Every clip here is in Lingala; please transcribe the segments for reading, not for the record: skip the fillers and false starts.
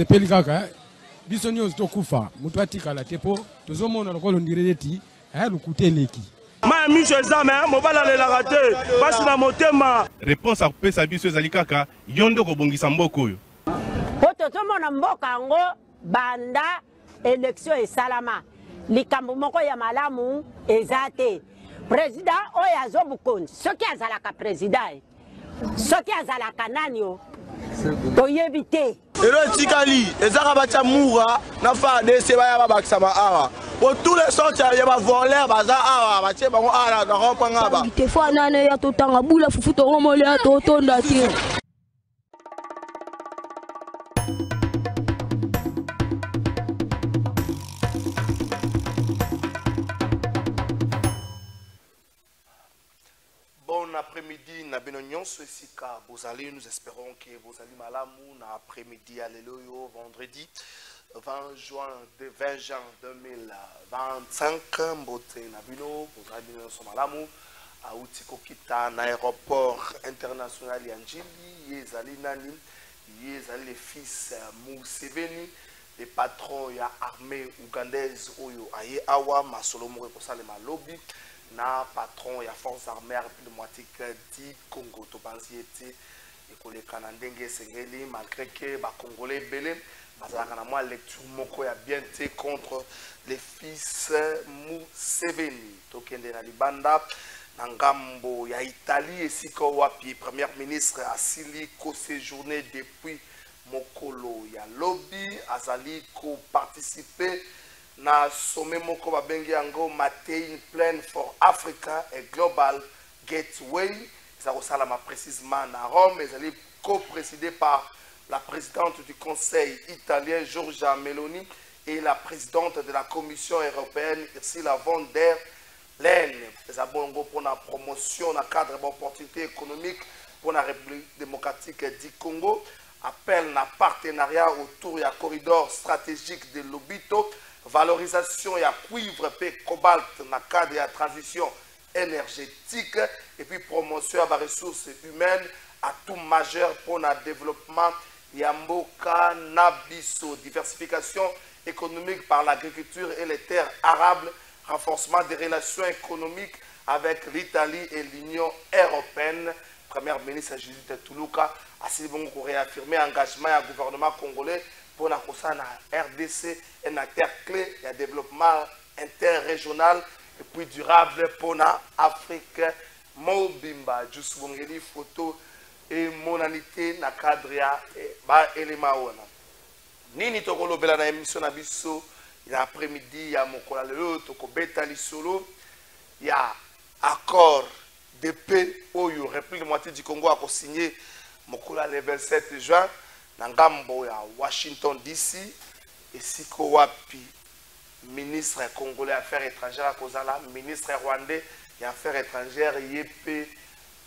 Peli kaka biso nyonso tokufa mutu atikala tepo tozomona lokolo ndireti lukuteleki ma miso ezame mobala lelaka te basi na motema réponse akopesa biso ezali kaka yo nde kobongisa mboka oyo po tozomona mboka yango banda élection esalama likambo moko ya malamu eza te président oyo azobukonzi soki azalaka président soki azalaka nani o toyebi te elo etikali ezaka batya mura na FARDC baya babakisa awa po tous les sortes ya bavoleur baza awa batie bango awa na rompanga ba te fo nane ya totanga bula fufu tongomole ya totonda te. Bon après-midi, na benognon sika bozali, nous espérons que bozali malamu na après-midi alléluia vendredi 20 juin 2025 mbote na bino bozali so malamu auti kokita na aéroport international ya Njili yezali nani yezali les fils Museveni les patrons ya armée ougandaise oyo aye awa masolo moko kosalema lobby na patron ya force armée diplomatique du Congo to banziete ekoleka na ndenge sengeli malgré que ba congolais belé bazalaka na mwa lecture moko ya bien te contre les fils Museveni tokende na libanda na ngambo ya Italie esika wapi premier ministre asili ko séjourner depuis mokolo ya lobby azali ko participer na sommet moko babengi yango Matin Plan for Africa et Global Gateway ça ressemble précisément à Rome ezali co-présidé par la présidente du Conseil italien Giorgia Meloni et la présidente de la Commission européenne Ursula von der Leyen ezabongo pour la promotion dans cadre d'opportunités économiques pour la République démocratique du Congo appelle un partenariat autour du corridor stratégique de Lobito valorisation ya cuivre et cobalt dans le cadre de la transition énergétique et puis promotion des ressources humaines à tout majeur pour le développement Yamboka Nabiso, diversification économique par l'agriculture et les terres arables, renforcement des relations économiques avec l'Italie et l'Union européenne. Première ministre Judith Tuluka a réaffirmé l'engagement du gouvernement congolais pour la RDC, un acteur clé de développement interrégional et puis durable pour l'Afrique. Mobimba, Jusbongeli, photo et monalité na cadre ya ba elema wana. Nini tokolo bela na émission na biso ya après-midi ya mokola lelo tokobeta lisolo ya accord de paix oyo République démocratique du Congo a signé mokola le 27 juin na ngambo ya Washington DC esiko wapi ministre congolais affaires étrangères kozala ministre rwandais et affaires étrangères yep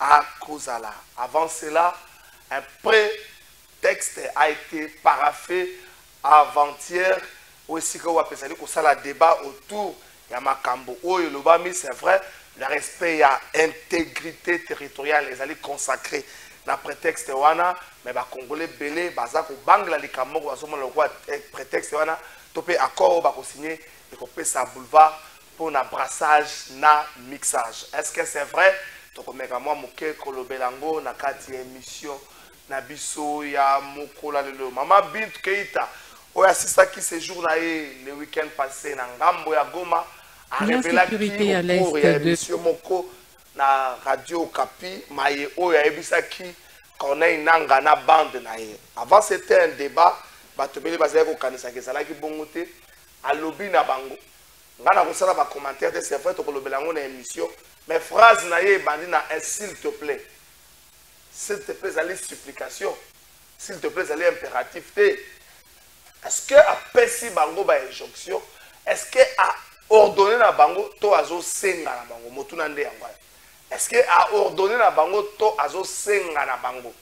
à Kozala. Avant cela, un pré-texte a été paraphé avant-hier aussi qu'on a la débat autour de Makambo. C'est vrai, le respect à l'intégrité territoriale les allés consacrer dans le prétexte wana mais les Congolais belé bazako bangla les Kamoko le prétexte wana topé accord ba signé et qu'on peut sa boulevard pour un brassage na mixage. Est-ce que c'est vrai? Tokomeka moi moke kolobelango na kati émission na biso ya mokola lelo mama Bintu Keita oya sisa qui séjour na le week-end passé na ngambo ya Goma a révélé pour émission moko na radio Kapi maye oya ebisaki Corneille Nanga na bande na ye. Avant c'était un débat batobeli bazali ko kanisa ke sala ki bongote a lobby na bango ngana ko sala ba commentaire de c'est vrai to kolobelango na émission. Mais phrase na ye bandi na s'il te plaît. S'il te plaît, allez supplication. s'il te plaît, c'est impératif. Est-ce que a pesi bango ba injonction? Est-ce que a ordonné na bango to azo senga na bango motuna nde yangwana? Est-ce que a ordonné na bango to azo senga na bango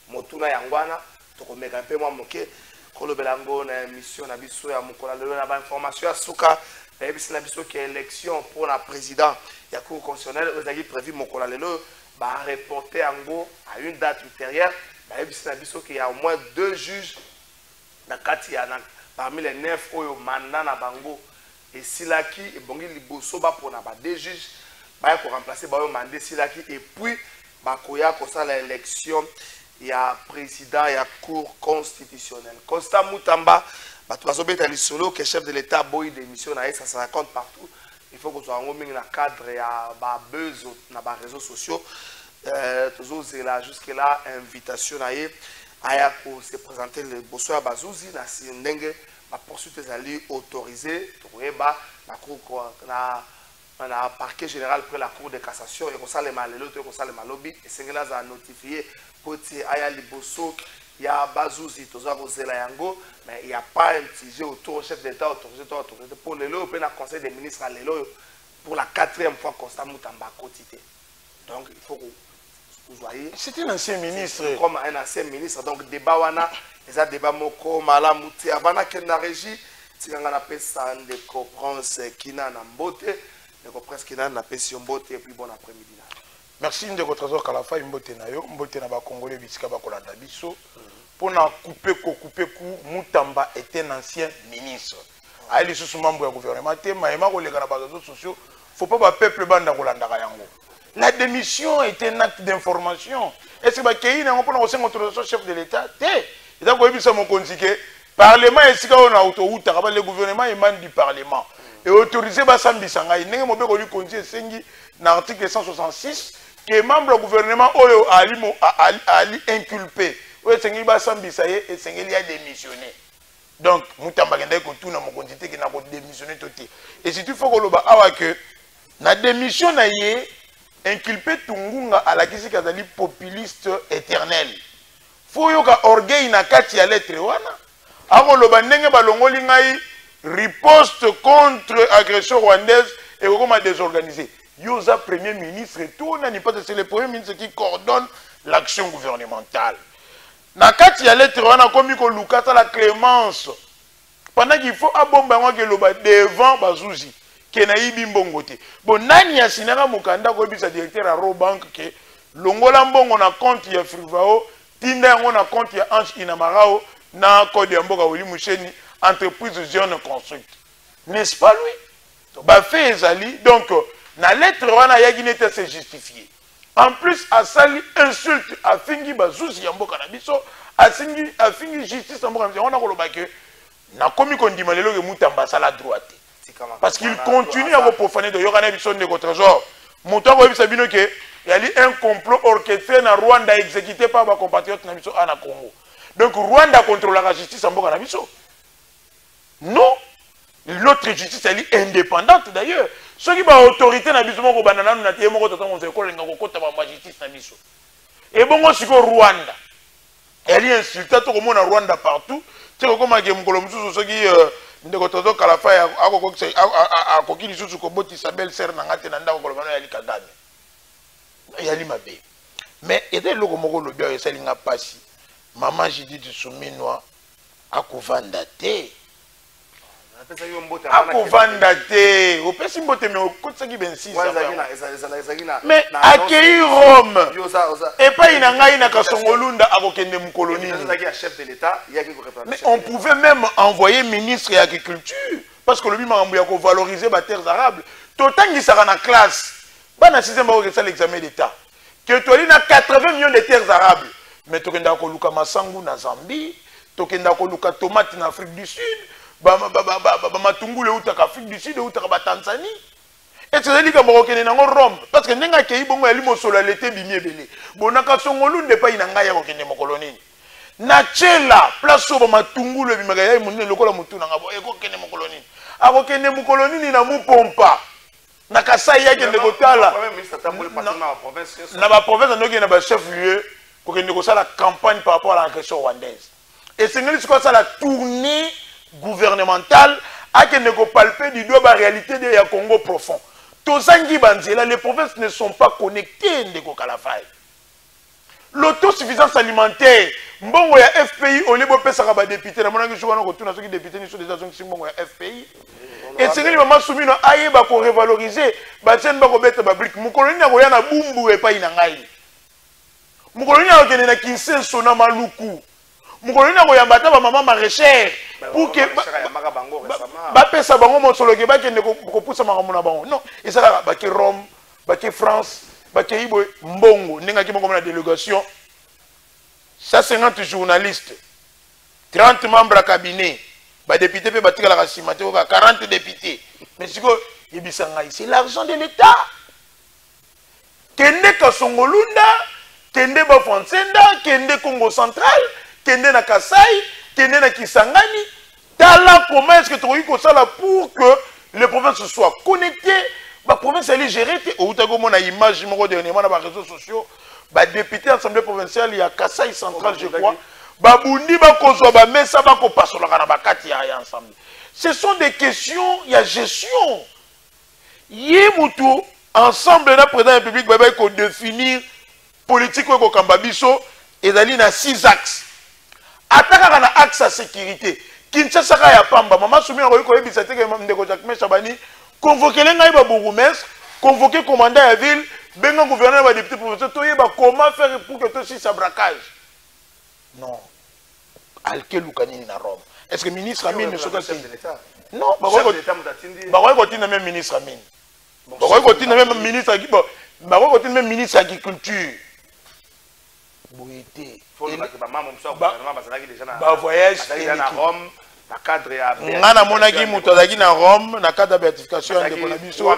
motuna yangwana? To komeka mpe mwa moke kolobela ngo na mission na biso ya mokola lelo na ba information ya suka na yebisi na biso ki élection pour la président ya cour constitutionnelle ezaki prévu mokola lelo ba reporter yango à une date ultérieure na yebisi na biso ki y a au moins 2 juges na kati ya parmi les 9 oyo mandat na bango esilaki ebongi liboso ba pona ba 2 juges ba ko remplacer ba oyo mandat esilaki et puis ba koya kosala élection ya président ya cour constitutionnelle. Constat Moutamba bato bazobeta lisolo que chef de l'état boy démission na ça se raconte partout. Il faut que soit en na cadre ya ba buzz na ba réseaux sociaux. Toujours là jusque là invitation na ye aya ko se présenter le bosso ya bazouzi na ndenge ba poursuite ezali autorisé toyeba na cour na parquet général près la cour de cassation et ko salema lelo to ko salema lobby et sengela za notifier poti aya liboso ya bazouzi toza kozela yango mais il y a pas un petit jeu autour chef d'état autorisé pour lelo pe na conseil des ministres à lelo pour la 4e fois Constant Moutamba quotité. Donc il faut que vous voyez c'est un ancien ministre comme un ancien ministre donc débat wana eza débat moko malamu ti avana ke na régie tikanga na pesa de comprendre kina na mbote de comprendre kina na pesa mbote et puis bon après-midi. Merci ndeko trésor Kalafa mbote na yo mbote na ba congolais bisika ba kolanda biso pona couper ku Moutamba était un ancien ministre ali sous membre du gouvernement te maema ko leka na ba réseaux sociaux faut pas ba peuple banda kolanda yango. La démission était un acte d'information. Est-ce que ba kei na ngopona ko senga autorisation chef de l'état te eza ko yebisa mo konzike parlement esika on a autouta ka le gouvernement émane du parlement et autorisé ba sambisa ngai ndenge mo be ko li konzi esengi na article 166 que membre du gouvernement oyo ali inculpé oyo sengi ba sambisa ye esengeli a démissionner. Donc Moutamba kende ko tuna mo konzite ki na ko démissionner toté et si tu faut ko loba awa que na démission na ye inculpé Tungunga à la kisi kazali populiste éternel. Faut yoka orgueil na kati ya lettre wana. Ako loba ndenge balongoli ngai riposte contre agression rwandaise et comment désorganisé. Yoza premier ministre et tout na ni pas c'est le premier ministre qui coordonne l'action gouvernementale. Na kati ya lettre wana komi ko lukata la clémence. Pendant qu'il faut abomba ngwa ke loba devant bazouzi. Kenaïbi mbongote. Bon, nani ya sinera mukanda ko bisa directeur à Robank ke longola mbongo na compte ya Frivao, tinda yango na compte ya Ange Inamarao na code ya mboka Wili Musheni entreprise jeune construite. N'est-ce pas lui? Ba fait ezali donc na lettre wana ya ginete se justifier. En plus a sali insulte a fingi bazuzi ya mboka na biso, a fingi justice ya mboka na biso. On a koloba ke na komi kondima lelo ke Moutamba sala droite. Parce qu'il continue à vous profaner de Yorana Bisson de Trésor. Montant que Sabino que il y a un complot orchestré dans Rwanda exécuté par nos compatriotes na biso en Congo. Donc Rwanda contrôle la justice en Boka na biso. Non, l'autre justice elle est indépendante d'ailleurs. Ceux qui ont autorité na biso moko banana na tie moko tata on ko lenga ko kota ba justice na biso. Et bongo siko Rwanda. Elle est insultée tout comme on Rwanda partout. Tu sais comment que mukolo mususu ceux qui ndeko tozo Kalafa akoki lisusu koboti Isabelle ser na ngate na ndako kolobana ya Kagame yali mabe mais ete loko moko lobia esalinga pasi maman Judith Suminwa akovanda te akovanda te opesi mbote me okotisaki 26 mais akei Rome epai na ngai na Kasongolunda akokende mukoloni. Mais on pouvait même envoyer ministre de l'agriculture parce que le bimambu a valoriser les terres arables. Total qui sera en classe. Pas dans 6e ba ça l'examen d'état. Que tu as 80 millions de terres arables. Mais tu as ko masangu na Zambie, tu as ko tomate en Afrique du Sud, matungule uta Afrique du Sud uta Tanzanie. Et c'est dit que Morokene nango Rome parce que nenga kei bongo ali mosolo l'été bimie belé. Bonaka Songolunde pa inanga ya kokende mokoloni. Na chela place oba matungulu bimaka ya munene lokola mutu nanga bo ekokende mokoloni. Akokende mokoloni na mupompa. Na kasai yake ndeko tala. Na ba province ndoki na ba chef lieu qu'on négocie la campagne par rapport à l'agression rwandaise. Et c'est la tournée gouvernementale à qui ne palper du doigt la réalité de la Congo profond. Tozangi Banzela, les provinces ne sont pas connectées de Kalafai. L'autosuffisance alimentaire, mbongo ya FPI, au lieu de faire des députés, la monnaie que je vois dans les députés, sont des agents qui sont FPI. Et c'est que les mamans soumis à aïe pour revaloriser, batien bako bête babrique. Moukoloni na goya na bumbu et pas inangai. Moukoloni na goya na kinsen sona maluku. Moukoloni na goya bata ba maman maraîchère pour que ba pesa bango mosolo ke ba ke ne ko poussa makamuna bango. Non, et ça ba ke Rome, ba ke France, ba ke Ibo mbongo ninga ki bongo na délégation. 150 journalistes, 30 membres à cabinet. Les députés peuvent bâtir la racine, 40 députés. Mais c'est l'argent de l'État. Kende Kasongolunda, Kende Bafonsenda, Kende Congo Central, Kende na Kasai, Kende na Kisangani. Tala, comment est-ce que tu as eu ça là pour que les provinces soient connectées? La province elle est gérée. Au Outago, on a une image dernièrement dans les réseaux sociaux. Les députés de l'Assemblée provinciale, il y a Kasai Central, je crois. Ce sont des questions, il y a gestion. Yémoutou, ensemble, le président de la République, il faut définir politique au Kambabiso et d'aller dans 6 axes. Attaquer dans l'axe de sécurité. Kinshasa ya Pamba, maman soumis à convoquer les bourgmestres, convoquer le commandant de la ville, le gouverneur de député provincial, comment faire pour que tout ça braquage. Non. Alke Lukanini na Rome. Est-ce que le ministre Amin ne soit pas l'État? Non, même ministre Amin. Même ministre agriculture. Voyage à Rome. Ngana monaki mutazaki na Rome na cadre de béatification de Konabiso.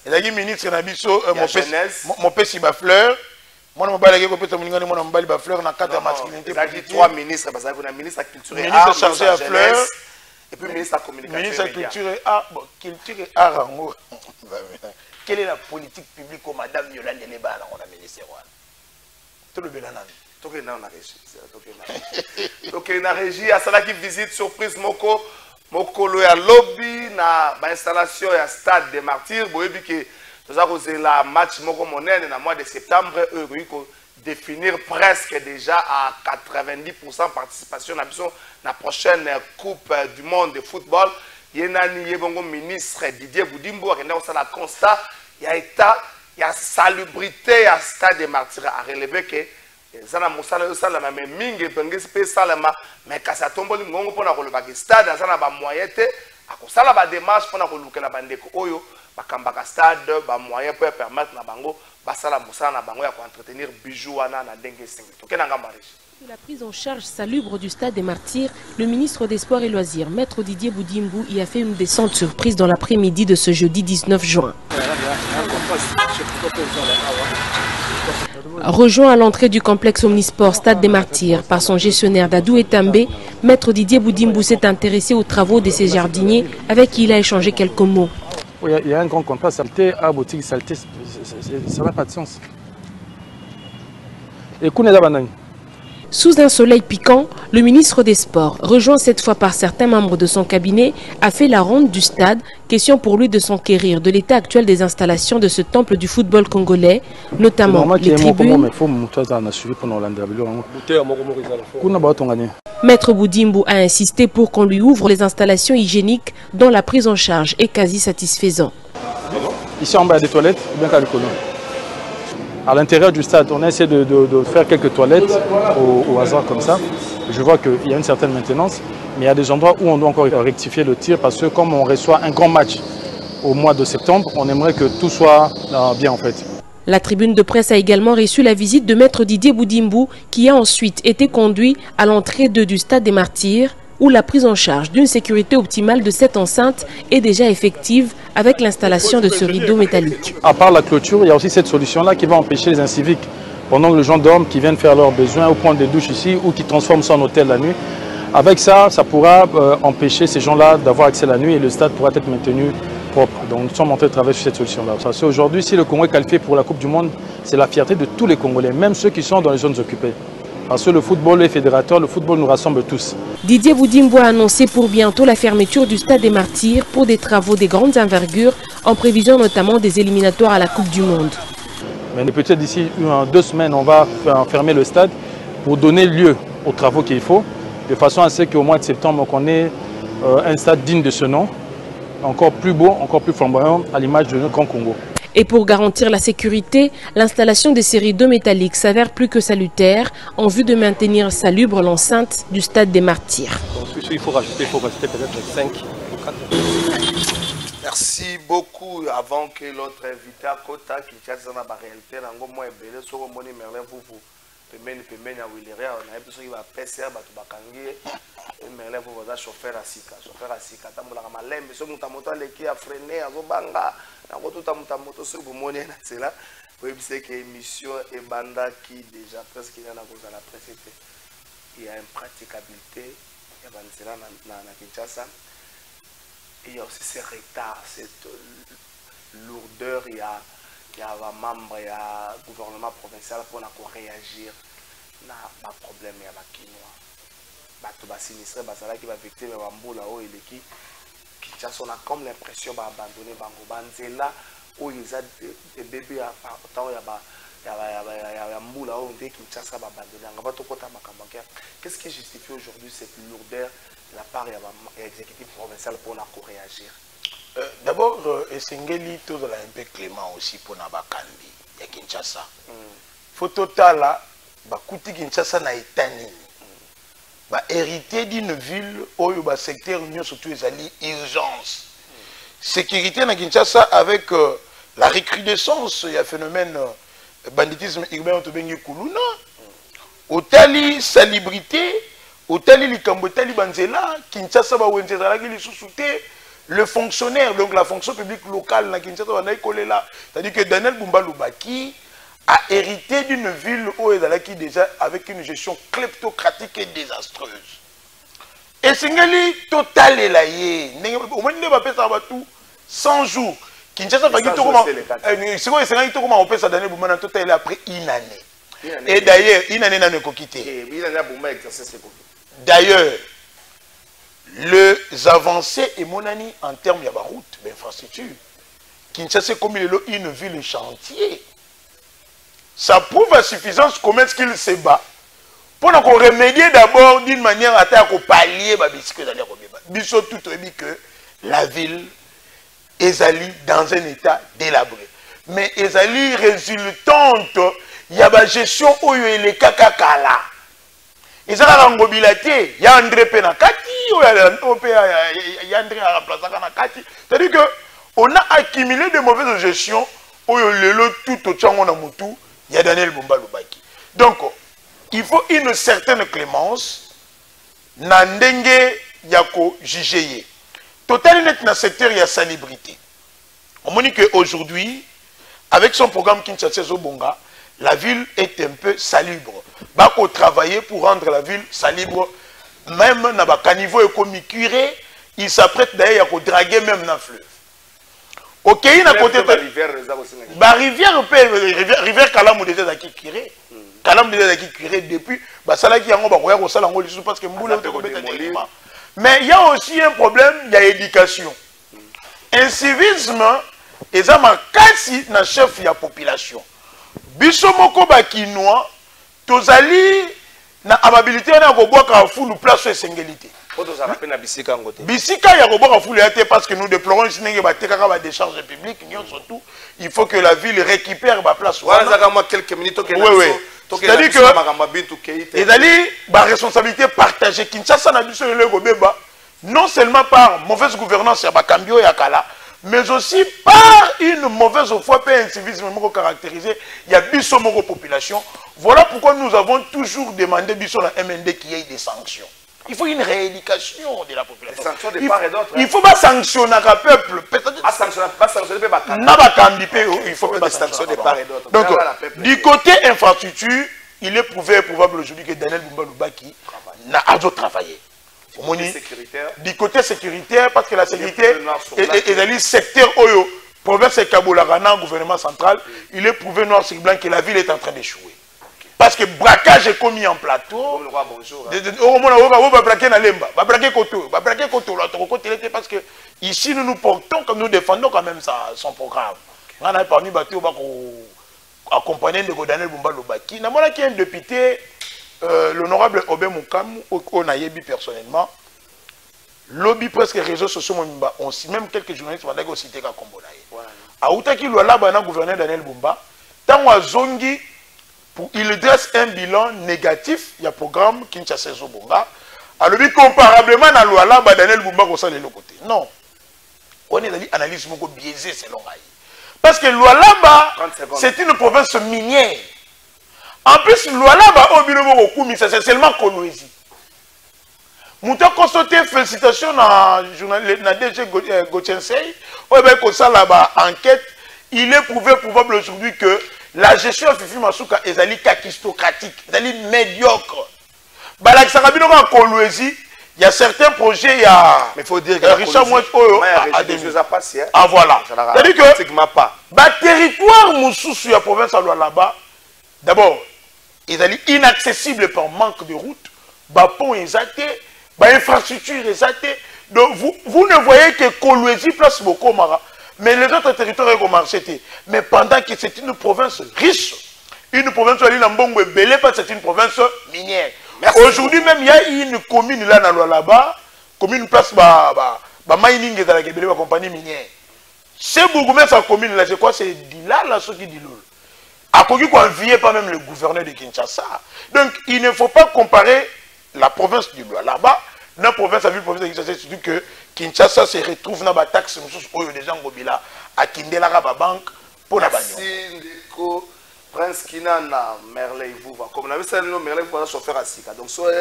Il ministre Nabiso mon père Bafleur. Moi, je suis un fleur dans le cadre de la masculinité. Il y a 3 ministres. Il y a un ministre de la culture et art, chargé à fleurs. Et puis, ministre de la communication. Ministre de la culture et art. Culture et art. Quelle est la politique publique que Mme Yolande Leba dans le ministère? Tout le bélanan. Tout le bélanan, la régie. À cela qui visite surprise Moko. Moko, le lobby, dans l'installation et stade des martyrs. Nous avons la match monnaie dans le mois de septembre, définir presque déjà à 90% participation dans la prochaine Coupe du Monde de football. Il y a un ministre Didier Boudimbo qui a fait un constat. Il y a salubrité, il y a stade des martyrs à relever que ça n'a pas mais mingi pengi salama mais quand ça tombe le ngongo pour le stade ça n'a pas moyen à cause ça la démarche pour le la bande oyo bakambaka stade ba moyen pour permettre na bango basala musala na bango ya ko entretenir bijou wana na ndenge sengi tokenanga mariage. La prise en charge salubre du stade des martyrs, le ministre des Sports et Loisirs, Maître Didier Boudimbo, y a fait une descente surprise dans l'après-midi de ce jeudi 19 juin. Rejoint à l'entrée du complexe Omnisport Stade des Martyrs par son gestionnaire Dadou Etambé, Maître Didier Boudimbo s'est intéressé aux travaux de ses jardiniers avec qui il a échangé quelques mots. Il y a un grand contraste, saleté à boutique, saleté, ça n'a pas de sens. Et sous un soleil piquant, le ministre des Sports, rejoint cette fois par certains membres de son cabinet, a fait la ronde du stade, question pour lui de s'enquérir de l'état actuel des installations de ce temple du football congolais, notamment les tribunes. Maître Boudimbo a insisté pour qu'on lui ouvre les installations hygiéniques dont la prise en charge est quasi satisfaisante. Ici en bas, il y a des toilettes, bien qu'à l'école. À l'intérieur du stade, on a essayé de faire quelques toilettes au hasard comme ça. Je vois qu'il y a une certaine maintenance, mais il y a des endroits où on doit encore rectifier le tir parce que comme on reçoit un grand match au mois de septembre, on aimerait que tout soit bien en fait. La tribune de presse a également reçu la visite de Maître Didier Boudimbo qui a ensuite été conduit à l'entrée du stade des Martyrs où la prise en charge d'une sécurité optimale de cette enceinte est déjà effective avec l'installation de ce rideau métallique. À part la clôture, il y a aussi cette solution-là qui va empêcher les inciviques, pendant que les gens dorment, qui viennent faire leurs besoins ou prendre des douches ici ou qui transforment ça en hôtel la nuit. Avec ça, ça pourra empêcher ces gens-là d'avoir accès la nuit et le stade pourra être maintenu propre. Donc nous sommes en train de travailler sur cette solution-là. Aujourd'hui, si le Congo est qualifié pour la Coupe du Monde, c'est la fierté de tous les Congolais, même ceux qui sont dans les zones occupées. Parce que le football est fédérateur, le football nous rassemble tous. Didier Boudimbo a annoncé pour bientôt la fermeture du Stade des Martyrs pour des travaux de grandes envergures, en prévision notamment des éliminatoires à la Coupe du Monde. Mais peut-être d'ici 2 semaines, on va fermer le stade pour donner lieu aux travaux qu'il faut, de façon à ce qu'au mois de septembre, on ait un stade digne de ce nom, encore plus beau, encore plus flamboyant, à l'image de notre Grand Congo. Et pour garantir la sécurité, l'installation des séries d'eau métallique s'avère plus que salutaire en vue de maintenir salubre l'enceinte du Stade des Martyrs. Il faut rajouter peut-être 5 ou 4. Merci beaucoup. Avant que l'autre invité à Kota, qui tient dans la réalité, on a belé sur le moni Merlin Foufou. Pemeni à Willeria, on a besoin de PCR, Batubakangi, Merlin Foufou, chauffeur à Sika. Chauffeur à Sika, Tamboula Malem, mais ce moutamoto qui a freiné à Zobanga. Moto sur le moni, c'est là. Vous savez que l'émission est banda qui déjà presque il y a la presse. Il y a une praticabilité, il y a une Kinshasa. Il y a aussi ces retards, cette lourdeur, il y a un membre, il y a un gouvernement provincial pour réagir à un problème, il y a un Kinois. Il y a un sinistre, qui va victime, il y a un boulot là-haut, qui on a comme l'impression d'abandonner Bango. Où il y a des bébés, autant il y a un boulot là-haut, qui va abandonner. Qu'est-ce qui justifie aujourd'hui cette lourdeur de la part de l'exécutif provincial pour réagir? D'abord, Essengeli, tout un peu clément aussi pour Nabakandi, il y a Kinshasa. Phototala, Bakuti Kinshasa na Etani. Hérité d'une ville où le secteur union surtout les urgence. Sécurité na Kinshasa avec la recrudescence, il y a un phénomène banditisme urbain au Tobengi Kuluna. Otali salubrité, Otali Likambotali Banzela, Kinshasa Bawenzela qui sous-souté. Le fonctionnaire, donc la fonction publique locale, c'est-à-dire que Daniel Bumba Lubaki a hérité d'une ville où il est déjà avec une gestion kleptocratique et désastreuse. Et Singali total est là, au moins il va faire 100 jours. Kinshasa va dire comment on peut ça Daniel Bumba total après une année. Et d'ailleurs, une année n'a pas quitté. D'ailleurs, les avancées et mon année en termes de route, d'infrastructure, Kinshasa comme il est une ville chantier. Ça prouve à suffisance comment est-ce qu'il se bat pour nous remédier d'abord d'une manière à pallier que la ville est dans un état délabré. Mais Ezali résultante, il y a une gestion où il y a les kakakala. Il y a il y a André Penakati, il y a André Penakati. C'est-à-dire qu'on a accumulé de mauvaises gestions où il y a tout au Tchango Namutu, il y a Daniel Bumba Lubaki. Donc, il faut une certaine clémence, Nandenge Yako Jijeye. Total net dans le secteur, il y a salubrité. On dit qu'aujourd'hui, avec son programme Kinshasa Zobonga, la ville est un peu salubre. Bako travailler pour rendre la ville salubre. Même dans le caniveau économique curé, il s'apprête d'ailleurs à draguer même dans le fleuve. Ok, il a côté de la rivière Kalamou déjà qui curé. Kalamou déjà qui curé depuis. Ça là qui a au salon parce que mais il y a aussi un problème, il y a l'éducation. Un civisme, et ça m'a cassé dans le chef de la population. Bisomoko bakinois, tozali na amabilité na koboka fulu place sengélité. Bisika ya koboka fulu ya parce que nous déplorons sinenge batekaka ba décharge publique surtout il faut que la ville récupère ba place. Quelques minutes c'est-à-dire que ezali ba responsabilité partagée Kinshasa na biso le gobeba non seulement par mauvaise gouvernance ya bakambio ya kala mais aussi par une mauvaise foi et un civisme caractérisé, il y a biso moko population. Voilà pourquoi nous avons toujours demandé biso la MND qu'il y ait des sanctions. Il faut une rééducation de la population. Des sanctions de part et d'autre. Il faut pas sanctionner le peuple. Il faut pas sanctionner de part et d'autre. Donc, du côté infrastructure, il est prouvé et probable aujourd'hui que Daniel Bumba Lubaki n'a pas travaillé. Du côté sécuritaire, parce que la sécurité est dans le secteur Oyo, province Kaboulagana, gouvernement central, il est prouvé noir sur blanc que la ville est en train d'échouer. Parce que braquage est commis en plateau. Parce que ici, nous nous portons comme nous défendons quand même son programme. On a parmi bateaux accompagné de Daniel Bumba Lobaki. Nous avons un député, l'honorable Obé Moukam, on a yébi personnellement. Lobby presque réseaux sociaux, même quelques journalistes ont cité comme Kombonaye. Aouta qui l'a gouverneur Daniel Bumba, tant à Zongi, il dresse un bilan négatif, il y a un programme Kinshasa Zobonga. Alors, comparablement à Luala, Daniel Bumba, on s'en est le côté. Non. On est dans l'analyse biaisée selon Aïe. Parce que Luala, c'est une province minière. En plus, Luala, c'est seulement Kolwezi. Mouta constaté, félicitations à DG Gauthier-Sey, enquête, il est prouvé probable aujourd'hui que la gestion de Fifi Masuka est kakistocratique, est médiocre. Il y a certains projets, il y a. Mais il faut dire que Richard Mouet, ah voilà. C'est-à-dire que territoire Moussous sur la province là-bas, d'abord, ils sont inaccessibles par manque de route, pont exaté, infrastructure exaté. Donc vous ne voyez que Kolwezi place beaucoup Mara. Mais les autres territoires ont marché. Mais pendant que c'est une province riche, une province où l'Ambongo est belée parce que c'est une province minière. Aujourd'hui même, il y a une commune là-bas, commune place mining dans la compagnie minière. C'est Bougoumé, sa commune là, je crois c'est Dila, là, ce qui dit l'eau. À Kogi, qu'on enviait pas même le gouverneur de Kinshasa. Donc, il ne faut pas comparer la province du Loa là-bas. La province a vu la province de Kinshasa, surtout que Kinshasa se retrouve dans la taxe des gens Gobila à Kindela Bank pour la bagnole. Merci Ndeko, Prince Kinana, Merley Vouva. Comme on avait ça, Merley Vouva chauffeur à Sika. Donc, soit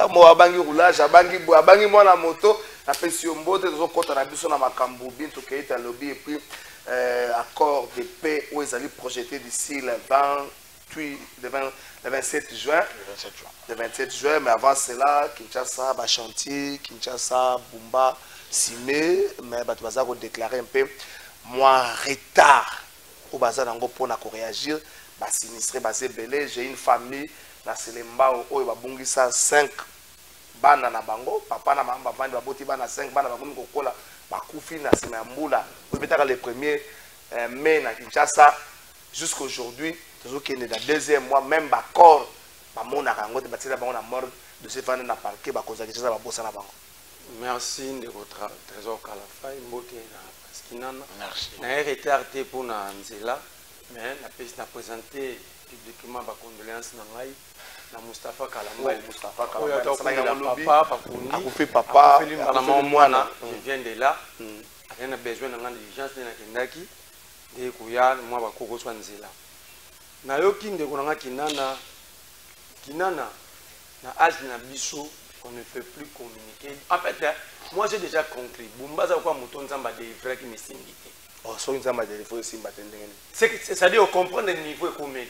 moi, abangi roulage, abangi moi la moto, la pension bote, les autres côtés, on a vu sur ma camboubine, tout qui est un lobby, et puis accord de paix où ils allaient projeter d'ici le 27 juin. Le 27 juin, mais avant cela, Kinshasa, Bachanti, Kinshasa, Bumba, Simé, mais tu vas déclarer un peu moins retard au bazar d'ango pour réagir. Sinistré, belé, j'ai une famille, na Selemba, où il va bongi ça 5 bana na bango, papa na maman, papa na boti bana 5 bana bango kokola, bakoufi na Simambula, vous mettez le 1er mai na Kinshasa, jusqu'aujourd'hui, toujours qu'il est dans le deuxième mois, même d'accord. Merci de votre trésor Kalafai, merci. Je suis retardé pour Nzela, mais je vais présenter publiquement ma condoléance à Mustafa Kalamouel. Papa, je viens de là. Je n'ai besoin de diligence de Nakendaki. De Kouya, moi, je vais soit Nzela. Nayoki de Konanga Kinana, na âge na biso, on ne peut plus communiquer. En fait, moi j'ai déjà compris. Bumbaza quoi mouton zamba de vrai qui me simbité. Oh, so nzamba de vrai simbité. C'est-à-dire on comprend le niveau combien.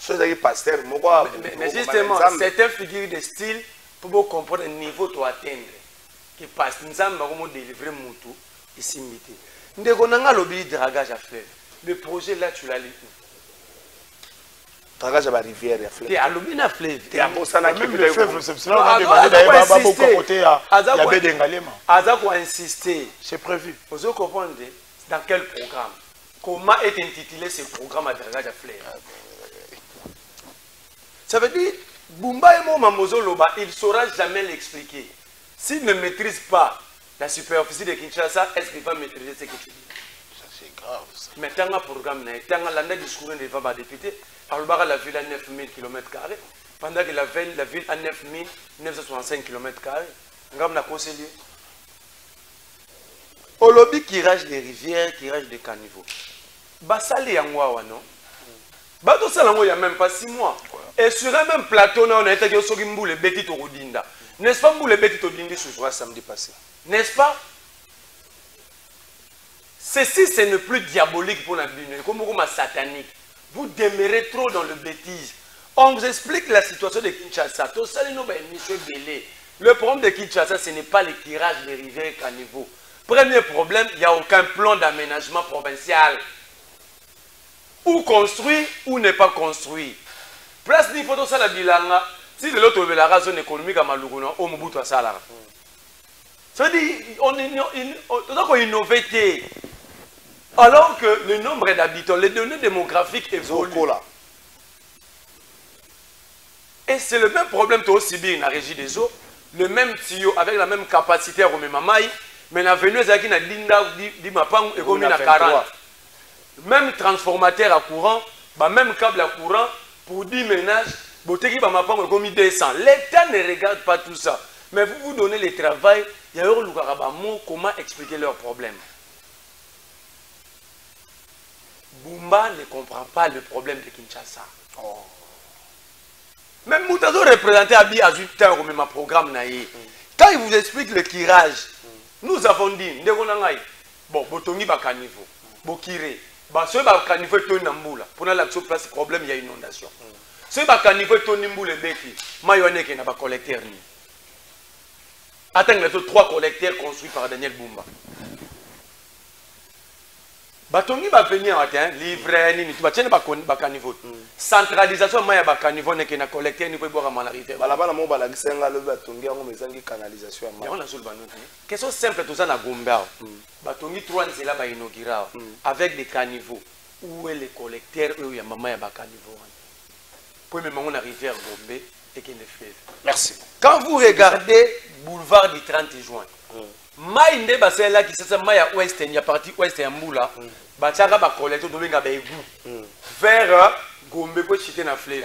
C'est pasteur, moi. Mais justement, certaines figures de style pour comprendre le niveau to atteindre. Qui passe nzamba comme délivrer moutou et simbité. Ndeko nanga lobby dragage à fleuve. Le projet là tu l'as lu. Dragage à la rivière, la fleuve. Et à l'obina fleuve. Et à Bossana qui le fleuve, c'est cela. On a demandé d'aller beaucoup côté à Yabé d'Engalema. Azako a insisté. C'est prévu. Vous comprenez dans quel programme? Comment est intitulé ce programme à dragage à fleuve? Ça veut dire, Bumba et Moma Mozoloba, il ne saura jamais l'expliquer. S'il ne maîtrise pas la superficie de Kinshasa, est-ce qu'il va maîtriser ce que tu dis? C'est grave. Ça. Mais tant un programme, tant un discours devant ma députée, alors la ville à 9000 km, pendant que la ville à 9965 km. On a conseillé. Au lobby qui rage des rivières, qui rage des caniveaux. Basali Yangwa, non? Bato Salango, il n'y a même pas 6 mois. Et sur un même plateau, on a été dit que les bêtis au Rodinda. N'est-ce pas, les bêtis au Dindi ce soir samedi passé? N'est-ce pas? Ceci, ce n'est plus diabolique pour la Bible, comme satanique. Vous demeurez trop dans le bêtise. On vous explique la situation de Kinshasa. Le problème de Kinshasa, ce n'est pas le tirage des rivières caniveaux. Premier problème, il n'y a aucun plan d'aménagement provincial. Ou construit ou n'est pas construit. Place ni photo ça la bilanga. Si de l'autre la zone économique à Maluguna, au Mobutu à Salara. Ça veut dire on doit innover. Alors que le nombre d'habitants, les données démographiques évoluent. Et c'est le même problème que aussi bien dans la régie des eaux. Le même tuyau avec la même capacité à remettre ma maille. Mais la venue est à Linda dit ma pang et comme à 40. Même transformateur à courant, même câble à courant pour 10 ménages, boteki ba ma pang et comme 200. L'État ne regarde pas tout ça. Mais vous donnez le travail, il y a eu comment expliquer leurs problèmes. Bumba ne comprend pas le problème de Kinshasa. Oh. Même Moutazo représenté à Bi Azuta au même programme naïe. Quand il vous explique le tirage, nous avons dit, bon, botongi baka niveau, bokire, ceux baka niveau est Namboula. Pour l'action place problème, il y a inondation. Ceux baka niveau est Nimboula beki, mayone qui n'a pas collecteur ni. Attends, les autres 3 collecteurs construits par Daniel Bumba. Batongi va venir matin, livrer, ni tu vas tenir baka niveau. Centralisation maya baka niveau n'est qu'un collecteur ni peut boire à mon arrivée. Là-bas, la mobile a gagné le batongi, on a mis canalisation. On a sur le banon. Question simple, tout ça na Gomba. Batongi 3 c'est là bas inaugural avec des caniveaux. Où est le collecteur où il y a maman ya baka niveau. Pour même on arrive à Gombe et qu'il ne fait. Merci. Quand vous regardez boulevard du 30 juin. Maïnde basé là qui c'est Maya Ouest, il y a partie Ouest et Mboula. Bachara ba collecteur de benga begu. Vers Gombe pour chiter na fleuve.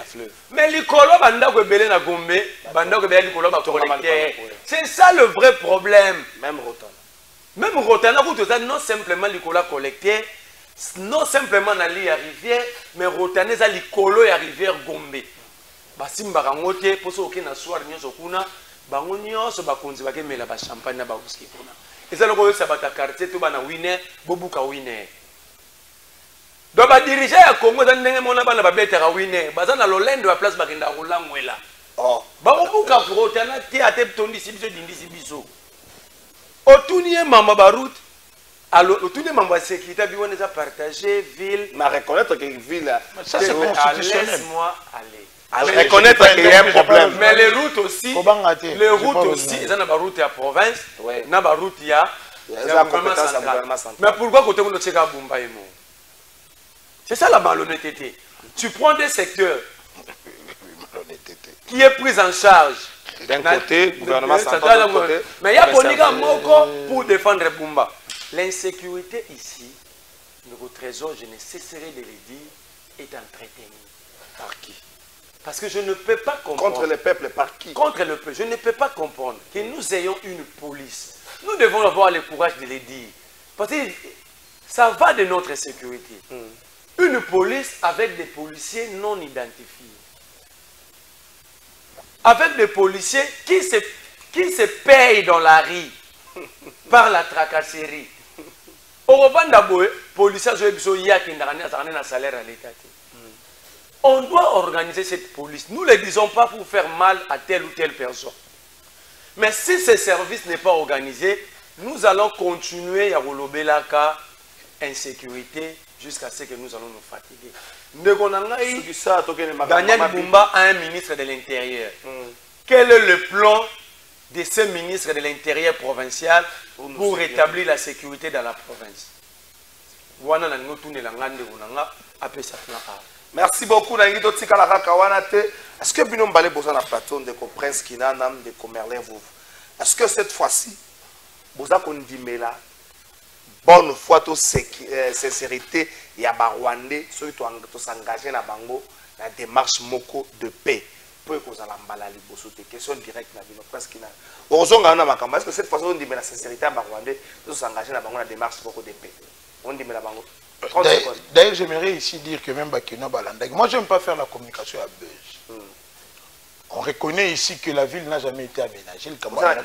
Mais l'icolo banda ko belé na Gombe, banda ko belé l'icolo ba collecteur. C'est ça le vrai problème. Même Rotana. Même Rotana tout ça non simplement l'icolo collecteur, non simplement na li rivière, mais Rotana ça l'icolo ya rivière Gombe. Basimba rangote pour so na soir nyoso kuna. Bango nyonso bakonzi bakemela ba champagne na ba whisky kuna. Eza loko yo sabata quartier to bana winner, bobuka winner. Do ba diriger ya Congo za ndenge mona bana ba betera winner, baza na lolendo ya place bakenda rolangwela. Oh, ba bobuka Rotana te ate tondi sibiso dindi sibiso. Otunie mama ba route. Alors otunie mama sécurité bi wona za partager ville, mais reconnaître que ville ça c'est constitutionnel. Laisse-moi aller. Reconnaître qu'il y a un problème. Mais les routes aussi, ils ont des routes à province, ils ont des routes à gouvernement central. Mais pourquoi côté où nous sommes Bumba et moi? C'est ça la malhonnêteté. Tu prends des secteurs qui est pris en charge. D'un côté, gouvernement central, d'un côté. Mais il y a Boniga Moko pour défendre Bumba. L'insécurité ici, le trésor, je ne cesserai de le dire, est entretenu. Par qui? Parce que je ne peux pas comprendre. Contre le peuple, par qui? Contre le peuple. Je ne peux pas comprendre que nous ayons une police. Nous devons avoir le courage de le dire. Parce que ça va de notre sécurité. Une police avec des policiers non identifiés. Avec des policiers qui se payent dans la rue par la tracasserie. Au Rwanda, les policiers ont un salaire à l'État. On doit organiser cette police. Nous ne le disons pas pour faire mal à telle ou telle personne. Mais si ce service n'est pas organisé, nous allons continuer à rouler la insécurité jusqu'à ce que nous allons nous fatiguer. Daniel Bumba a un ministre de l'Intérieur. Quel est le plan de ce ministre de l'Intérieur provincial pour rétablir la sécurité dans la province? Merci beaucoup, Nangito Tikalaka Kawanate. Est-ce que Binom Balé besoin de plateau de Prince Kinanam, de Comerlin vous? Est-ce que cette fois-ci, vous avez dit là, bonne foi, toute sincérité, il y a Rwandais, ceux qui ont s'engagé dans la démarche Moko de paix? Pour que vous ayez l'emballage, des questions directes, Prince Kinanam. Est-ce que cette fois-ci, on dit la sincérité à Rwandais, ceux qui sont engagés dans la démarche Moko de paix? On dit la Bango. D'ailleurs, j'aimerais ici dire que même Bakino Balandag, moi je n'aime pas faire la communication à buzz. On reconnaît ici que la ville n'a jamais été aménagée.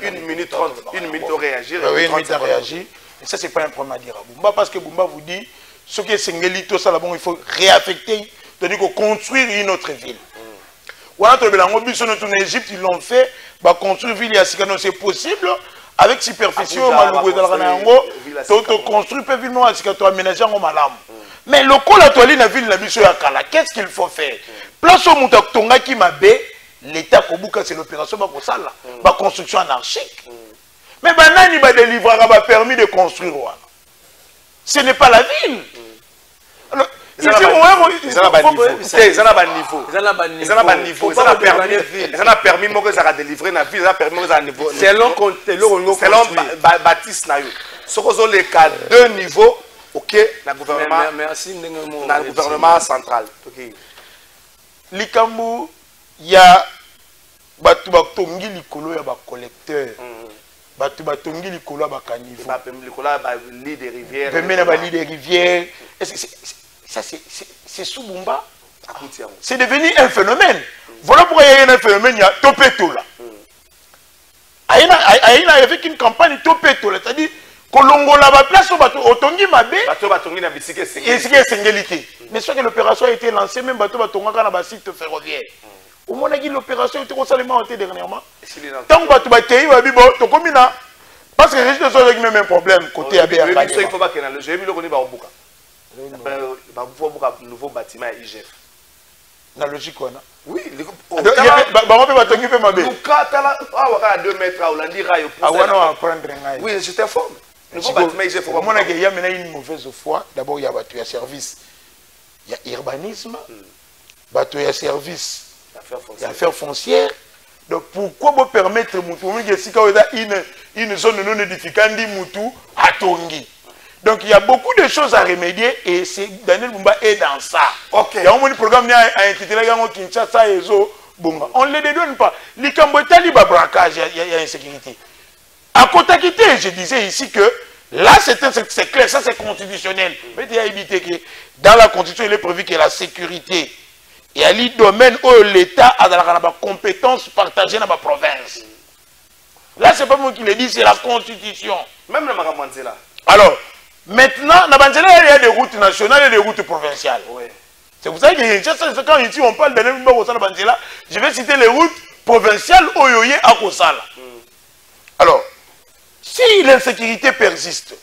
Une minute 30, une minute de réagir. Oui, une minute à réagir. Et ça, ce n'est pas un problème à dire à Bumba, parce que Bumba vous dit, ce qui est Sengelito, il faut réaffecter, c'est-à-dire construire une autre ville. En Égypte, ils l'ont fait, construire une ville, c'est possible. avec superficie malugo ezalaka na yango to construire pe ville moko sika to aménager yango malamu. Mais le col à toile na ville na biso ya kala, qu'est-ce qu'il faut faire? Place au muta tongaki mabe, l'état kobuka c'est l'opération ba kosala, ba construction anarchique. Mais banani ba délivrer ba permis de construire wana. Ce n'est pas la ville. Alors, ici ils ont un niveau. Ils ont un niveau. Ils ont un permis moko ça délivrer na ville, ils ont un permis moko ça niveau. Selon Baptiste na yo. Sokozo les cas deux niveaux. Ok, na gouvernement central. Ok. Likambu ya batu batongi likolo ya ba collecteur. Batu batongi likolo ya ba caniveau. Ba likolo ba lit des rivières. Pemena ba lit des rivières. Ça c'est Soubumba. C'est devenu un phénomène. Voilà pourquoi il y a un phénomène, il y a Topeto là. Aïna avec une campagne Topeto là, c'est-à-dire Kolongola ba place au Tongi Mabe. Bateau Batongi na bisike Sengélité. Mais soit que l'opération a été lancée, même bateau Batonga na ba site ferroviaire. Au moment où l'opération a été constamment dernièrement. Tant que bateau Batei va bibo, to komina. Parce que les gens ont même un problème côté ABR. Il faut pas que dans le jeu, il faut Baobuka. Baobuka nouveau bâtiment à IGF. La logique quoi non? Oui, on peut Batongi pe Mabe. Luka tala à 2 mètres à Hollandi rayo. Ah ouais non apprendre ngai. Oui, je t'informe. Il y a maintenant une mauvaise foi. D'abord, il y a un service. Il y a urbanisme. Il y a service. Il y a affaires foncières. Donc, pourquoi vous permettre une zone non édificante à Tongi? Donc, il y a beaucoup de choses à remédier et Daniel Bumba est dans ça. Ok. Il y a un programme intitulé Kinshasa et Zo. On ne les dédouane pas. Les Cambodgiens, il y a braquage, il y a insécurité. À Kotakité, je disais ici que là, c'est clair, ça c'est constitutionnel. Mais il y a évité que dans la constitution, il est prévu que la sécurité, il y a les domaines où l'État a la compétence partagée dans la province. Là, c'est pas moi qui le dis, c'est la constitution. Même le Maramanzela. Alors, maintenant, dans Banzela, il y a des routes nationales et des routes provinciales. Oui. C'est pour ça que quand ici on parle de Banzela, je vais citer les routes provinciales Oyoye à Kosala. Alors, si l'insécurité persiste,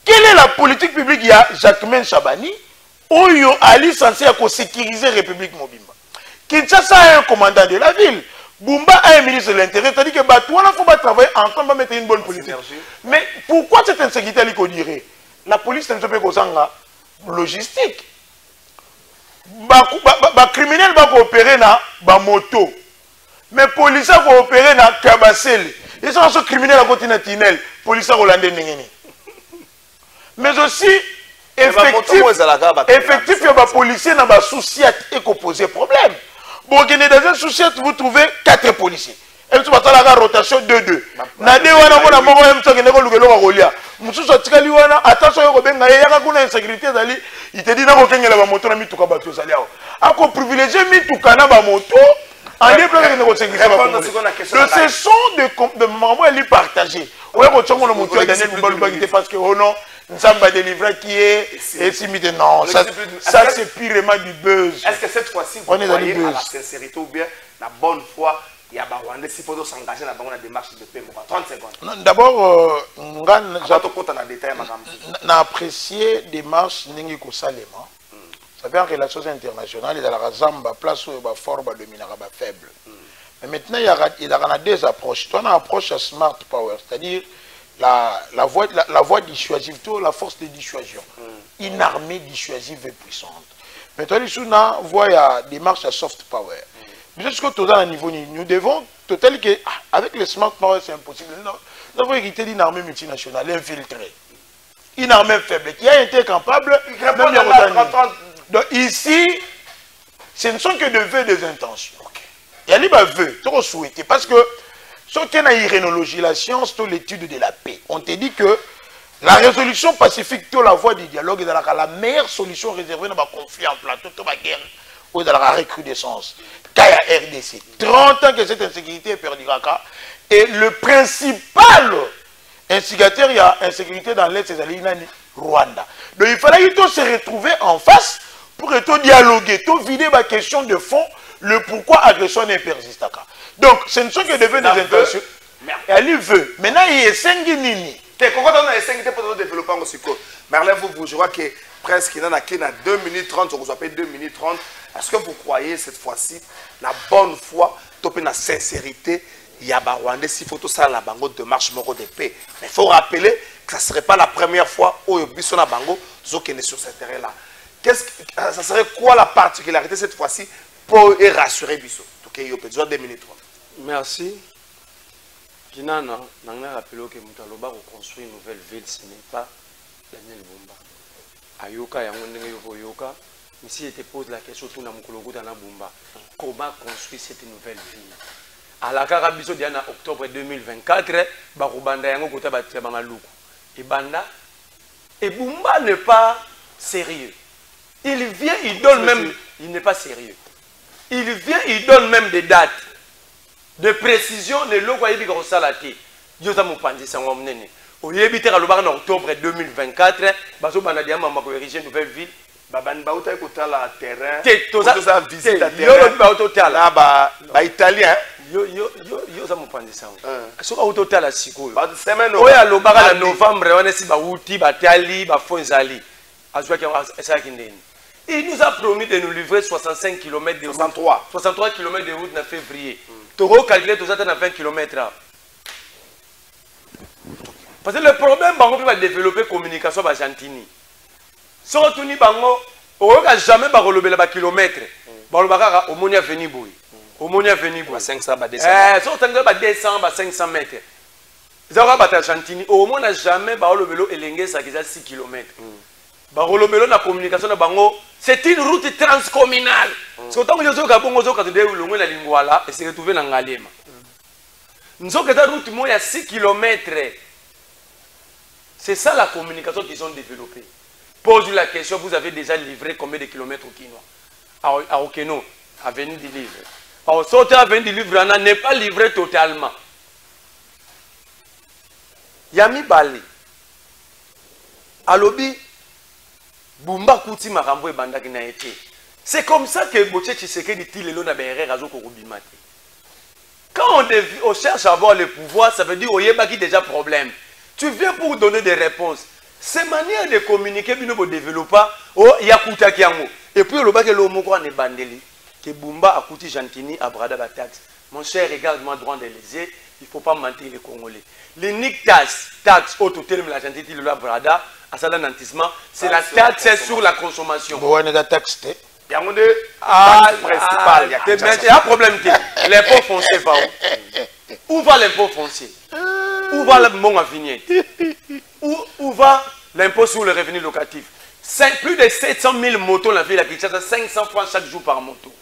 quelle est la politique publique? Il y a Jacquemain Chabani, Oyo Ali censé sécuriser la République Mobimba. Kinshasa a un commandant de la ville. Bumba a un ministre de l'Intérieur. C'est-à-dire que il faut travailler ensemble pour mettre une bonne politique. Mais pourquoi cette insécurité elle dirait? La police ne peut pas logistique. Les criminels vont coopérer dans la moto. Mais les policiers vont coopérer dans la Kabasel. Ils sont aussi criminels à côté de Tinel, police hollandais n'engeni. Mais aussi effectif il y a des policiers dans les soucis et qui posent problème. Bon, dans un souci, vous trouvez 4 policiers. Et vous avez la rotation 2-2. Nade wana mona moko ya mtoko ndeko lukelo kwa kolia. Mususu atikali wana attention yoko benga yaka kuna insécurité zali itedi na ko kengela ba moto na mituka bato zali awo. Ako privilégier mituka na ba moto. Donc ce sont des moments qui sont partagés. Oui, parce que oh non, nous sommes délivrés qui est et non, ça c'est purement du buzz. Est-ce que cette fois-ci vous croyez à la sincérité ou bien la bonne foi? Il y a des s'il faut s'engager dans la démarche de paix. 30 secondes. D'abord, j'ai apprécié des démarches Nengi Kosalema. Ça fait en relations internationales, il y a la Zamba, place où il y a fort, il y a faible. Mais maintenant, il y a deux approches. Tu as une approche à smart power, c'est-à-dire la voie dissuasive, la force de dissuasion. Une armée dissuasive et puissante. Mais tu as une voie à démarche à soft power. Mais jusqu'au total à niveau, nous devons, total que avec le smart power, c'est impossible. Nous devons hériter d'une armée multinationale infiltrée. Une armée faible qui a été capable de donc ici, ce ne sont que des vœux, des intentions. Il y a des vœux, trop souhaités. Parce que, ce qui est dans l'irrénologie, la science, c'est l'étude de la paix. On te dit que la résolution pacifique, la voie du dialogue est la meilleure solution réservée dans le conflit en plateau, dans la guerre, ou dans la recrudescence. Kaya RDC, 30 ans que cette insécurité est perdue. Et le principal instigateur, il y a insécurité dans l'Est, c'est Rwanda. Donc il fallait se retrouver en face pour dialoguer, vider ma question de fond, le pourquoi agression n'est persiste. Donc ce ne sont que des vœux des intentions. elle veut maintenant il est sengi nini te kokota na esengi te pour développer en siko Merlin vous je vois que presque il en a qui na 2 minutes 30 on vous appelle 2 minutes 30 est-ce que vous croyez cette fois-ci la bonne foi topé na sincérité il y a Rwandais s'il faut tout ça la bango de marche moko de paix mais il faut rappeler que ça serait pas la première fois où biso na bango zokene sur ce terrain là qu'est-ce que ça serait quoi la particularité cette fois-ci pour rassurer biso OK yo peut 2 minutes 30 merci Pinana nanga rappelé que Mutaloba reconstruire une nouvelle ville ce n'est pas Daniel Bumba ayoka yango ndenge yo yoka mais si je te pose la question tout na mukologo na Bumba comment construire cette nouvelle ville à la Carabiso en octobre 2024 bakubanda yango kota batia bangaluku et banda et Bumba n'est pas sérieux il vient il donne même il n'est pas sérieux il vient il donne même des dates de précision les loko yebi ko salati yo za mopandi sango mnene oyebi te kalobaka en octobre 2024 bazo banda dia mama ko ériger nouvelle ville babani ba uta ko tala terrain to za visite terrain yo ba to tala ba italien yo za mopandi sango so ka to tala sikoyo ba semaine oya lobaka na novembre wana si ba uti ba tali ba fonzali azwa ki esa ki ndeni. Il nous a promis de nous livrer 65 km de route. 63 km de route en février. Tu as calculé tout ça dans 20 km. Parce que le problème, c'est qu'on va développer la communication avec Argentine. Si on tourne, on ne va jamais relever les kilomètres. On va venir venir. Au moins venir. 500 ba 200. Si on va 200 ba 500 mètres. Si on va Argentine, au moins jamais relever les 6 km. La communication c'est une route transcommunale. C'est tant que nous avons et se retrouver dans Ngalema. Nous avons une route de 6 km. C'est ça la communication qu'ils ont développée. Pose la question, vous avez déjà livré combien de kilomètres au Kinois? À Okeno, à venir du livre. Alors, sortir à venir du livre, n'est pas livré totalement. Yami Bali. Alobi. Bumba Kouti Marambo et Banda qui n'a été. C'est comme ça que Boche Tshisekedi dit le na BRR Razo Korubimate. Quand on cherche à avoir le pouvoir, ça veut dire qu'il y a déjà problème. Tu viens pour donner des réponses. Ces manières de communiquer, pour développer, il y a Kouta Kiango. Et puis le bac est l'homme est bandeli. Que Bumba a coûté Gentini à Brada Batax. Mon cher, regarde-moi droit de les yeux. Il ne faut pas mentir les Congolais. L'unique taxe au total de la Gentini de la Brada, c'est la taxe sur la consommation. Il y a une taxe. Il y a un problème. L'impôt foncier va où? Où va l'impôt foncier? Où va le mon à vignette? Où va l'impôt sur le revenu locatif? Plus de 700 000 motos dans la ville à Kinshasa, 500 francs chaque jour par moto.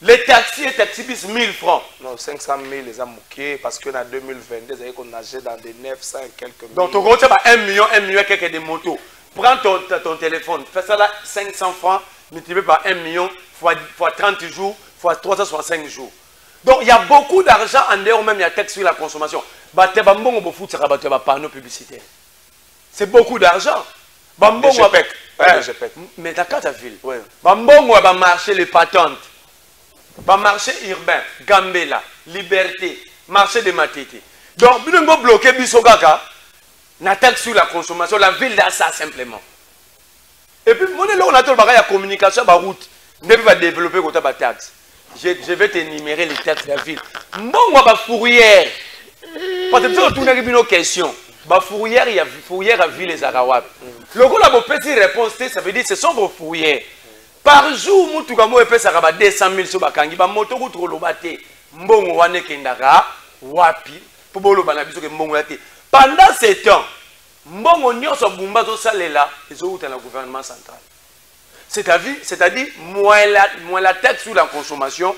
Les taxis et taxibus 1000 francs. Non, 500 000 les a moqués parce qu'en 2022, on nageait dans des 900 et quelques mille. Donc, tu as 1 million quelques de motos. Prends ton téléphone, fais ça là 500 francs, multiplié par 1 million, fois 30 jours, fois 365 jours. Donc, il y a beaucoup d'argent en dehors même, il y a taxe sur la consommation. C'est beaucoup d'argent. Mais dans ta ville, Bambongo va marcher les patentes. Marché urbain, Gambela, Liberté, marché de Matete. Donc, nous avons bloqué Bissogaka, la taxe sur la consommation, la ville d'Assa simplement. Et puis, on a tout la communication, la route, on va développer la taxe. Je vais t'énumérer les taxes de la ville. Bon, ma fourrière. Parce que tu as une question. Ma fourrière, il y a fourrière à ville les Arawab. Le coup, la petite réponse, ça veut dire que ce sont vos fourrières. Par jour, mutu kamo epe sakaba 200 000 so bakangi ba moto ku tro lobate mbongo wane kendaka wapi po bolo bana biso ke mbongo yate. Pendant ce temps, mbongo nyonso Bumba zo salela ezo uta na gouvernement central. C'est-à-dire moins la taxe sur la consommation,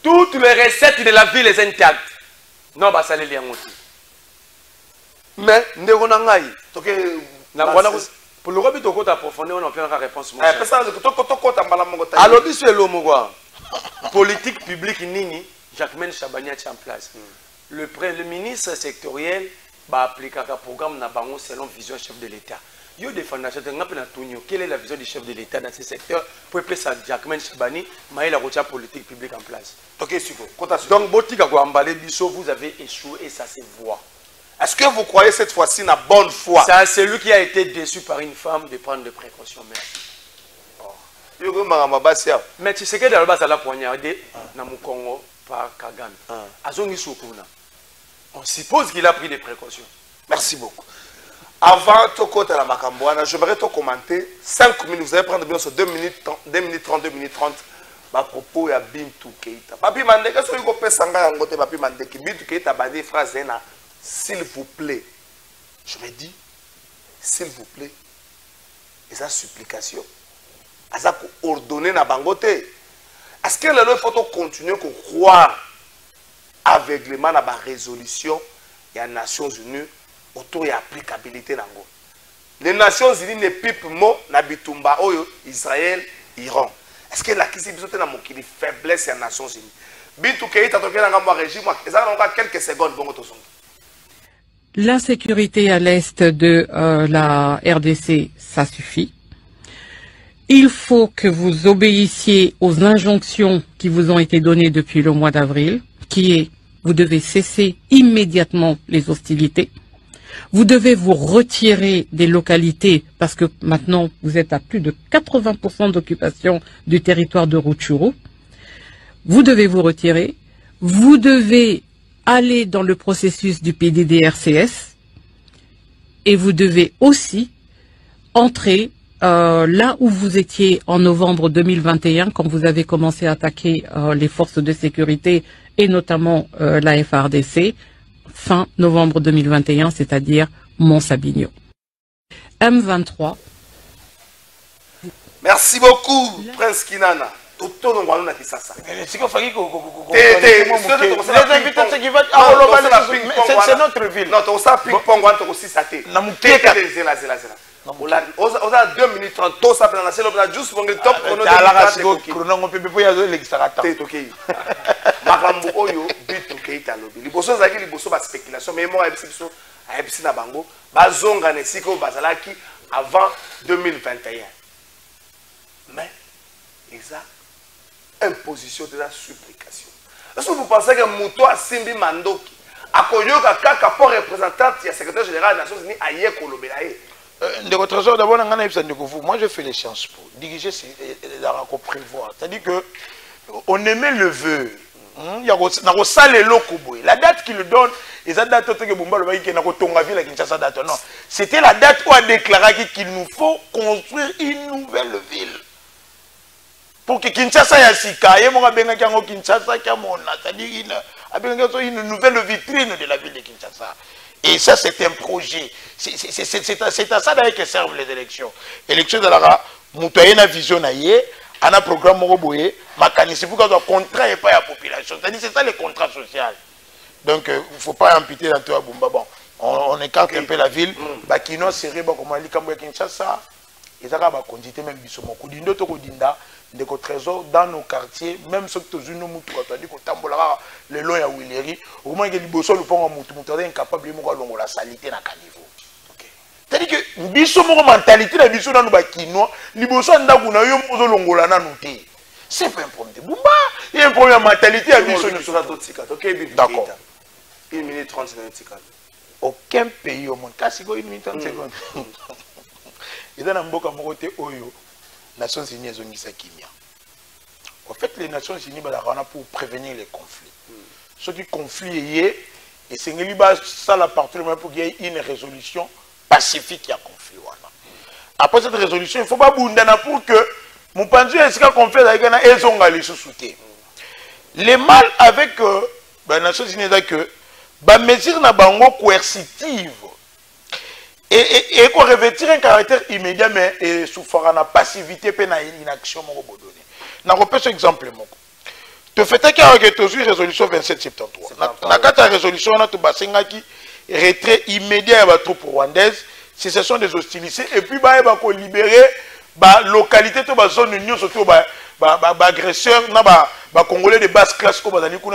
toutes les recettes de la ville sont intactes. Non ba saleli yangote. Mais ndeko na ngai toke na wana pour le robit de approfondir, on a fait une réponse. Alors, c'est l'homme. Politique publique, Nini, Jacquemin Chabania est en place. Le ministre sectoriel va appliquer un programme selon vision chef de l'État. Yo défendre cette quelle est la vision du chef de l'État dans ce secteur pour appeler ça Jacquemin Chabani, mais la route politique publique en place. Ok, donc Botika Gouambale Bisso, vous avez échoué et ça se voit. Est-ce que vous croyez cette fois-ci la bonne foi? C'est lui qui a été déçu par une femme de prendre des précautions. Merci. Mais tu sais que dans le bas, ça l'a poignardé dans mon Congo par Kagame. On suppose qu'il a pris des précautions. Merci beaucoup. Avant de côté la Macambouana, j'aimerais te commenter 5 minutes. Vous allez prendre bien sur 2 minutes 30, 2 minutes 30, 2 minutes 30. Ma propos ya Bintou Keita. Papi Mandeke, si vous avez sanga ngote Papi Mandeke, Bintou Keita a dit phrase là, s'il vous plaît. Je me dis, s'il vous plaît, et sa supplication, à ça ordonner na bangote. Est-ce que là il faut continuer à croire aveuglément à la résolution des Nations Unies autour de l'applicabilité nango? Les Nations Unies ne pipent mot na bitumba oyo Israël, Iran. Est-ce que la kisi bisote na mokili faiblesse des Nations Unies? Bintou Keita toke na ngamba régime, et ça dans quelques secondes bongo to songi. L'insécurité à l'est de la RDC, ça suffit. Il faut que vous obéissiez aux injonctions qui vous ont été données depuis le mois d'avril, qui est, vous devez cesser immédiatement les hostilités. Vous devez vous retirer des localités parce que maintenant vous êtes à plus de 80% d'occupation du territoire de Rutshuru. Vous devez vous retirer. Vous devez aller dans le processus du PDDRCS et vous devez aussi entrer là où vous étiez en novembre 2021 quand vous avez commencé à attaquer les forces de sécurité et notamment la FARDC, fin novembre 2021, c'est-à-dire Mont-Sabinho. M23. Merci beaucoup, Prince Kinana. C'est notre ville. Non, tu as ping-pong, tu as aussi saté. On a 2 minutes 30, tout ça, juste pour le top chrono. Makambo oyo Bintou Keita lobi. Liboso zaki liboso ba spéculation mais moi ebiso a ebisi na bango bazonga ne siko bazalaki avant 2021. Mais exact imposition de la supplication. Est-ce que vous pensez que Mouto a Simbi Mandoki a koyoka kaka pour représentant du secrétaire général des Nations Unies aye kolobelaye? D'abord, moi je fais les chances pour diriger la prévoir. C'est-à-dire que on émet le vœu. La date qu'il donne, c'était la date où on a déclaré qu'il nous faut construire une nouvelle ville. Pour que Kinshasa c'est-à-dire une nouvelle vitrine de la ville de Kinshasa. Et ça, c'est un projet. C'est à ça d'ailleurs que servent les élections. Élections de la Moutouayena vision aïe, on a un programme Moroboye, mécanisme pour qu'on contrat et pas la population. C'est-à-dire c'est ça le contrat social. Donc il ne faut pas imputer dans toi Bumba. Bon, on écarte un peu la ville. Bakino serait comme Ali Kambo Kinshasa. Et ça va conduire même Bissomo. Kodindo to Kodinda. Des trésors dans nos quartiers, même ceux qui ont une moutou, quand on dit qu'on tambola le long à Willery, au moins que les bossos le font en moutou, on est incapable de me la salité dans le niveau. C'est-à-dire que biso mon mentalité la biso dans nos bakinois, les bossos en daguna yo mozo longola na noté. C'est pas un problème de Bumba, il y a un problème de mentalité à biso ni sura totika. D'accord. 1 minute 30 secondes. Aucun pays au monde, kasi go 1 minute 30 secondes. Et dans mboka mokote oyo Nations Unies ont mis ça kimia. En fait, les Nations Unies sont pour prévenir les conflits. Ce qui conflit est, et c'est ça la partie pour qu'il y ait une résolution pacifique à conflit. Après cette résolution, il ne faut pas boundana pour que mon pendu est-ce qu'on conflit avec un et son soutien. Les mal avec les Nations Unies, c'est que les mesures na bango coercitives et qu'on revêtir un caractère immédiat mais souffrir la passivité et l'inaction. Je repère ce exemple. Tu fais que tu as résolution 2773. Dans la résolution, on a tout retrait immédiat des troupes rwandaises, cessation des hostilités, et puis il faut libérer la localité, la zone union, surtout les agresseurs, les Congolais de basse classe,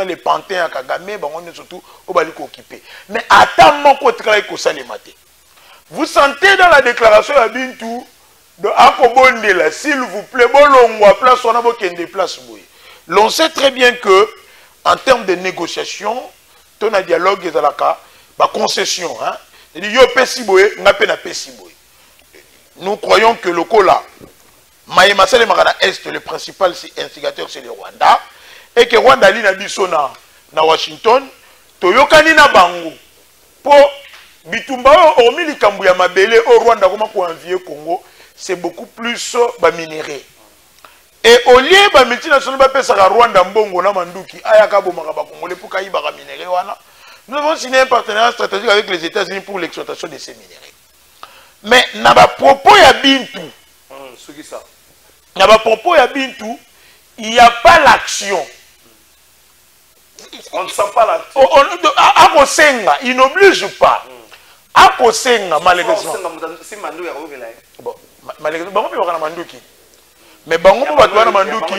les pantins à Kagame, surtout occupés. Mais attends, mon côté, il faut ça les mater. Vous sentez dans la déclaration à Bintou de Akobondela, s'il vous plaît, bolongwa place, on a beau qu'il déplace. L'on sait très bien que, en termes de négociation, ton dialogue est dans la cas, bah concession, hein. Nous croyons que le Kola, Maïma Salé Magana Est, le principal instigateur, c'est le Rwanda, et que Rwanda lina bisona na Washington, Toyokani na Bango, pour Bitumba, hormis les Kambouya Mabele, au Rwanda, comment pour envier Congo, c'est beaucoup plus minéré. Et au lieu de multinational à Rwanda, Mbongo, na Manduki, Ayakabo Maraba Congolais, pour Kaïba minéré, nous avons signé un partenariat stratégique avec les États-Unis pour l'exploitation de ces minéraux. Mais, dans le propos de Bintou, il n'y a pas l'action. On ne sent pas l'action. Il n'oblige pas. Malheureusement. Bon, malheureusement, il y a Mandouki. Mais bango pour battre Mandouki,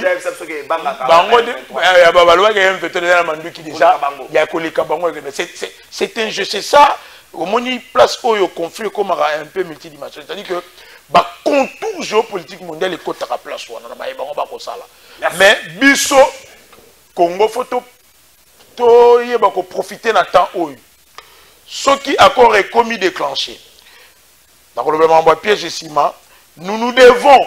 c'est un jeu, c'est ça. Au moins il place au conflit comme un peu multidimensionnel, c'est-à-dire que bah contour géopolitique mondial est côté à place mais biso Congo photo to yeba ko profiter na temps oyo ce qui accord est commis déclenché dans le moment piège ciment nous devons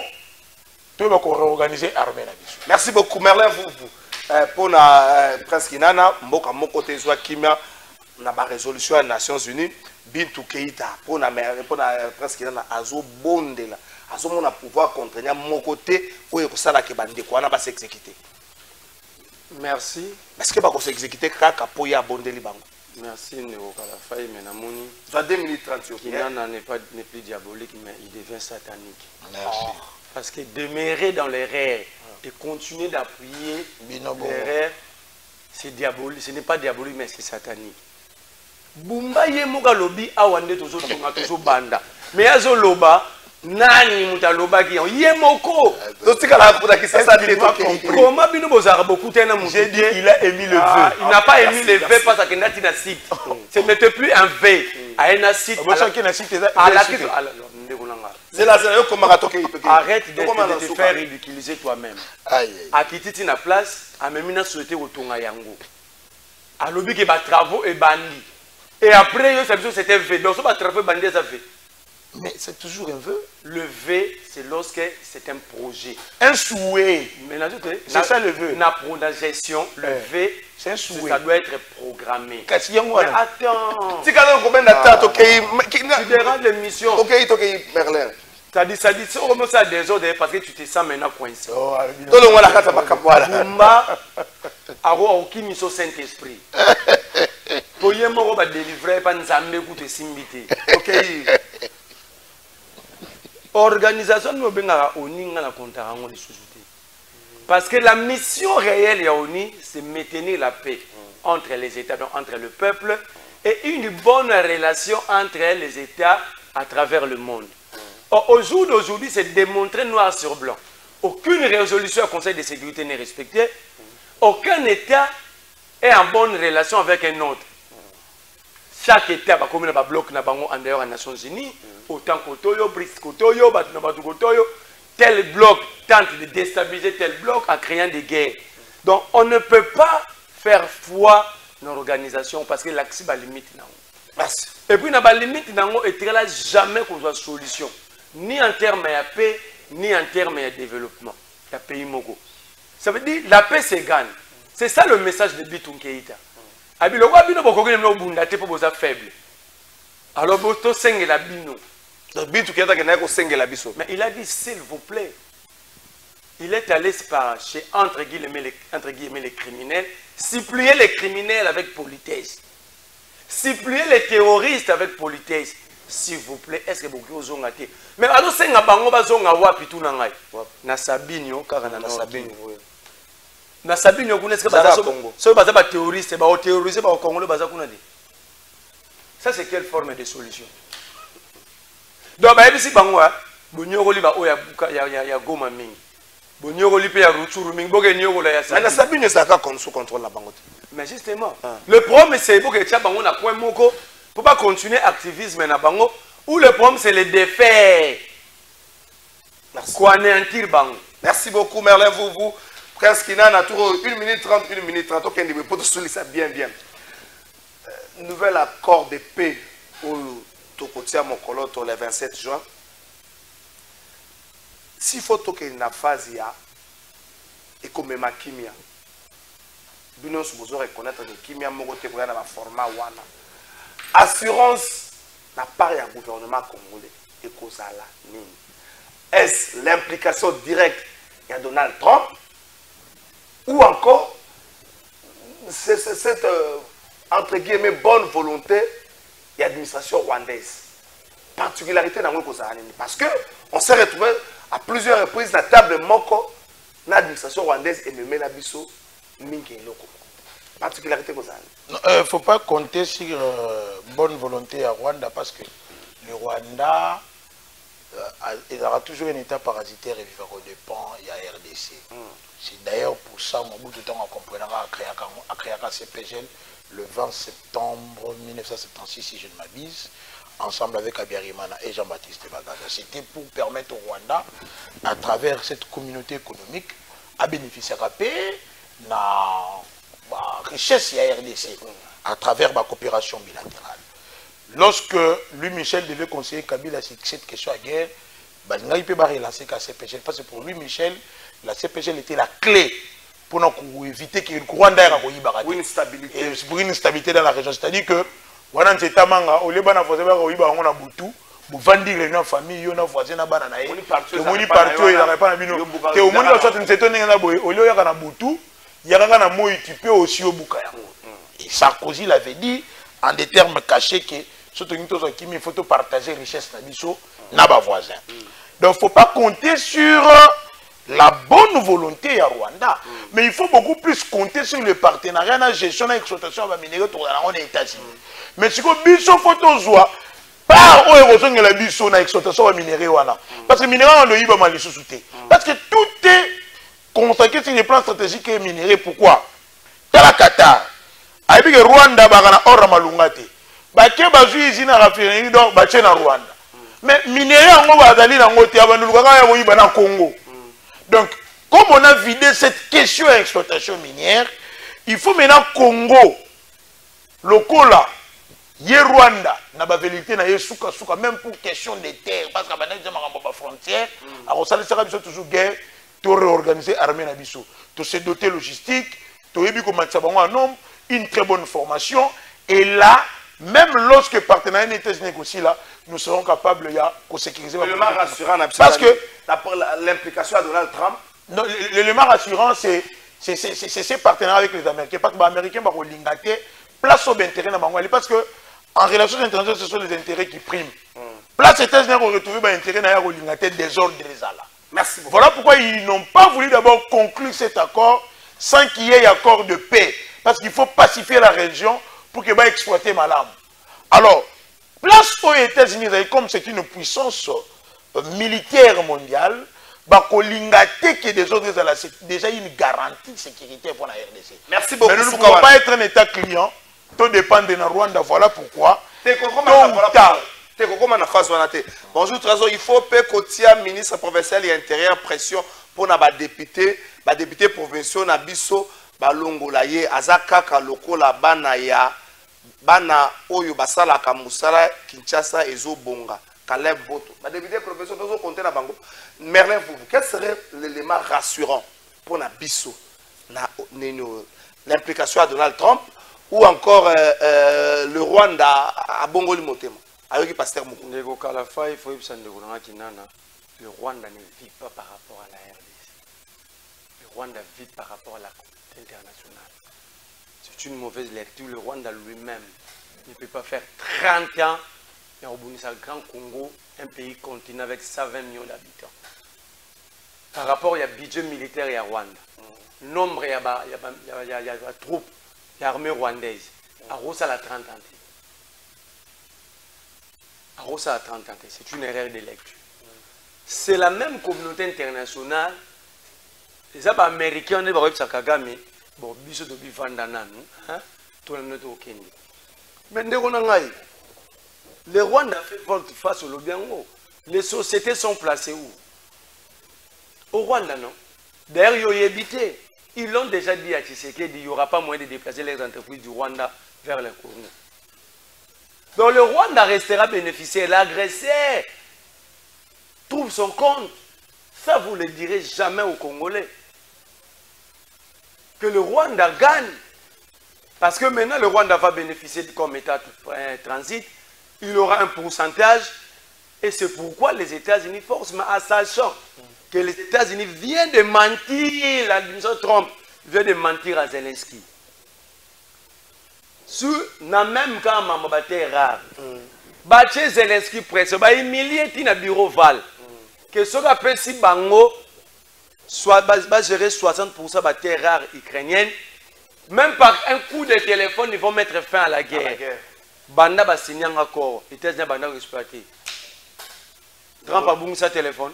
réorganiser l'armée. Merci beaucoup, Merlin. Pour la Prince Kinana, Mboka Mokote Zwa Kimia, na ba résolution des Nations Unies, Bintou Keïta, pour la Prince Kinana, Azo Bondela, Azo Mona pouvoir contraindre Mokote, ou Yokosala Kebande, quoi, n'a pas s'exécuter. Merci. Est-ce que va s'exécuter Kaka pour y abonder Bango? Merci, Néo Kalafay, Menamoni. 2 minutes 30. Kinana n'est plus diabolique, mais il devient satanique. Merci. Parce que demeurer dans les rêves et continuer d'appuyer les rêves, c'est diabolique. Ce n'est pas diabolique, mais c'est satanique. Bumba ye moka lobi awande tozo tonga tozo banda. Mais azo loba nani muta loba ki ye moko. Totika la pour qui ça comment bino bozara beaucoup tena muta. J'ai dit il a émis le vœu. Il n'a pas émis le vœu parce que nati na site. Ce n'était plus un vœu. À un site. Arrête de te faire ridiculiser toi-même. A Kititi na place, a Memina souhaité au Tonga Yango. A lobby qui va travaux et bandit. Et après, c'était un vœu. Donc, ça va travaux et bandit, ça fait. Mais c'est toujours un vœu. Le vœu, c'est lorsque c'est un projet. Un souhait. C'est ça le vœu. Pour la gestion, le vœu, c'est un souhait. Ça doit être programmé. Mais attends. Tu déranges l'émission. Ok, Merlin. Ça dit, c'est vraiment ça désordre parce que tu te sens maintenant coincé. Tout le monde a fait ça. Bumba, aro aucun miso Saint-Esprit. Pour y aller, on va délivrer pas nzambe koute simbité. Ok. Organisation nous benga oninga na kontarango les sociétés. Parce que la mission réelle ya ONI, c'est maintenir la paix entre les États, entre le peuple et une bonne relation entre les États à travers le monde. Au jour d'aujourd'hui, c'est démontré noir sur blanc. Aucune résolution au Conseil de sécurité n'est respectée. Aucun État est en bonne relation avec un autre. Chaque État va comme un bloc en dehors des Nations Unies. Autant Kotoyo, Brice Kotoyo, Batunabatu Kotoyo, tel bloc tente de déstabiliser tel bloc en créant des guerres. Donc on ne peut pas faire foi dans l'organisation parce que l'accès va limite. Et puis, la limite n'est jamais qu'on soit solution. Ni en termes de paix, ni en termes de développement. Le pays Mogo. Ça veut dire la paix se gagne. C'est ça le message de Bintou Keïta. Le roi Bino Bokogé n'est pas pour vous faible. Alors, Boto Senge la Bino. Bintou Keïta n'est pas Senge la Biso. Mais il a dit, s'il vous plaît. Il est allé chez entre guillemets les criminels, supplier les criminels avec politesse. Supplier les terroristes avec politesse. S'il vous plaît, est-ce que vous avez été? Mais alors, c'est un bango bazonga wapi tout nangai. Na Sabinho, car na Sabinho. Na Sabinho, vous connaissez pas ça? Ce baza ba terroriste, ba terroriser ba Congo le baza kuna di. Ça c'est quelle forme de solution? Donc ba ebisi bango ha, bonyoko li ba oya buka ya goma mingi. Bonyoko li pe ya ruturu mingi, boke nyoko la ya Sabinho. Na Sabinho ça ka contrôle la bango. Mais justement, le problème c'est que tu as un point moko pour pas continuer l'activisme na bango Ou le problème, c'est le défaire. Merci. Quoi anéantir bango. Merci beaucoup, Merlin. Vous, Prince Kinan, a toujours 1 minute 30, 1 minute 30. Ok, on peut souligner ça bien. Nouvel accord de paix au Tokotia Mokoloto le 27 juin. S'il faut que la phase ya et comme ma kimia, nous devons reconnaître que kimia mogote dans le format wana. Assurance n'a pas un gouvernement congolais et kozala nini. Est-ce l'implication directe de Donald Trump ou encore cette entre guillemets bonne volonté de l'administration rwandaise? Particularité dans le kozala nini parce que on s'est retrouvé à plusieurs reprises à la table de Moko, l'administration rwandaise et même la biso mingi loko. Particularité comme ça. Il ne faut pas compter sur bonne volonté à Rwanda parce que le Rwanda il aura toujours un état parasitaire et vivant au dépend il y a RDC. C'est d'ailleurs pour ça que tout le temps on comprendra à créer un CPGL le 20 septembre 1976 si je ne m'abuse. Ensemble avec Abiyarimana et Jean-Baptiste Bagaza. C'était pour permettre au Rwanda, à travers cette communauté économique, à bénéficier de la paix, de la richesse de la RDC, à travers la coopération bilatérale. Lorsque lui, Michel, devait conseiller Kabila sur cette question à guerre, il peut relancer la CPGL. Parce que pour lui, Michel, la CPGL était la clé pour éviter que le Rwanda ait une stabilité dans la région. C'est-à-dire que wana nzeta manga oleba voisin ba koyiba ngo na butu buvandi réunion famille yo na voisin na bana na ye omoni partout il n'arrive pas na bino te omoni ba sorte nzeto ninga na boye olio yaka na butu yaka na moi tu peux aussi obuka yango. Et Sarkozy l'avait dit en des termes cachés que surtout il faut partager richesse na biso na ba voisin. Donc faut pas compter sur la bonne volonté à Rwanda, mais il faut beaucoup plus compter sur le partenariat dans la gestion de l'exploitation de la minerai dans les États-Unis. Mais si vous avez photo zoa par où est la biso dans l'exploitation de la minerai parce que le minerai on doit mal sous-souté. Parce que tout est consacré sur les plans stratégiques et minerai. Pourquoi? Dans la Qatar, avec le Rwanda bagana or malungate. Baké bazu usine à raffinerie donc baché na Rwanda. Mais minerai on va d'aller dans côté abandu kaka ya boyiba na Congo. Donc, comme on a vidé cette question d'exploitation minière, il faut maintenant Congo, le Kola, Yé Rwanda, n'a pas vérité, n'a pas souka souka, même pour question des terres, parce qu'à la frontière, alors ça sera toujours guerre, tout réorganiser l'armée Nabiso, tout se doter logistique, tout ébi comme un nombre, une très bonne formation, et là, même lorsque le partenariat n'était négocié là, nous serons capables de sécuriser. L'élément rassurant, parce que l'implication à Donald Trump. L'élément rassurant, c'est ces partenariats avec les Américains. Parce que les Américains vont lingater place aux intérêts dans Bangouali. Parce que en relations internationales, ce sont les intérêts qui priment. Place aux États-Unis vont retrouver des intérêts dans lingater des ordres des là. Merci beaucoup. Voilà pourquoi ils n'ont pas voulu d'abord conclure cet accord sans qu'il y ait accord de paix. Parce qu'il faut pacifier la région pour qu'il va exploiter Malam. Alors, place aux États-Unis, comme c'est une puissance militaire mondiale, que des autres, déjà une garantie de sécurité pour la RDC. Merci beaucoup. Mais nous ne pouvons pas être un État client, tout dépend de la Rwanda. Voilà pourquoi. Bonjour Trésor, il faut que le ministre provincial et intérieur pression pour les députés provinciaux na biso balongola ye azakaka lokola bana ya bana oyo basala kamusala Kinshasa ezobonga Caleb Boto. Les députés provinciaux doivent compter na bango. Merlin, quel serait l'élément rassurant pour na biso l'implication à Donald Trump ou encore le Rwanda à Bongoli Motema? Avec Pasteur Moukou. Le Rwanda ne vit pas par rapport à la RDC. Le Rwanda vit par rapport à la communauté internationale. C'est une mauvaise lecture. Le Rwanda lui-même ne peut pas faire 30 ans et rebondir à Grand Congo, un pays continent avec 120 millions d'habitants. Par rapport à budget militaire et à Rwanda, nombre il y a troupes, l'armée rwandaise, à Rosa la 30 ans. À Rosa la 30 ans, c'est une erreur de lecture. C'est la même communauté internationale. Les Américains, les Kagame, bon, biso de bifanda nanu, hein, tout le monde au Kenya. Mais ndeko nangai, Le Rwanda fait volte-face au Lobiango. Les sociétés sont placées où? Au Rwanda, non? D'ailleurs, ils l'ont déjà dit à Tshisekedi, il n'y aura pas moyen de déplacer les entreprises du Rwanda vers le Congo. Donc le Rwanda restera bénéficiaire. L'agresseur trouve son compte. Ça, vous ne le direz jamais aux Congolais. Que le Rwanda gagne. Parce que maintenant, le Rwanda va bénéficier comme État transit. Il aura un pourcentage. Et c'est pourquoi les États-Unis forcent, mais en sachant que les États-Unis viennent de mentir, l'administration Trump vient de mentir à Zelensky. Sur même quand maman battait rare, battait Zelensky presse, bah humilié dans le bureau Val. Que ce qu'on appelle si Bango soit gérer 60% de terres rares ukrainiennes, même par un coup de téléphone, ils vont mettre fin à la guerre. Banda va signer un accord, les États-Unis vont exploiter. Trump a boum sa téléphone.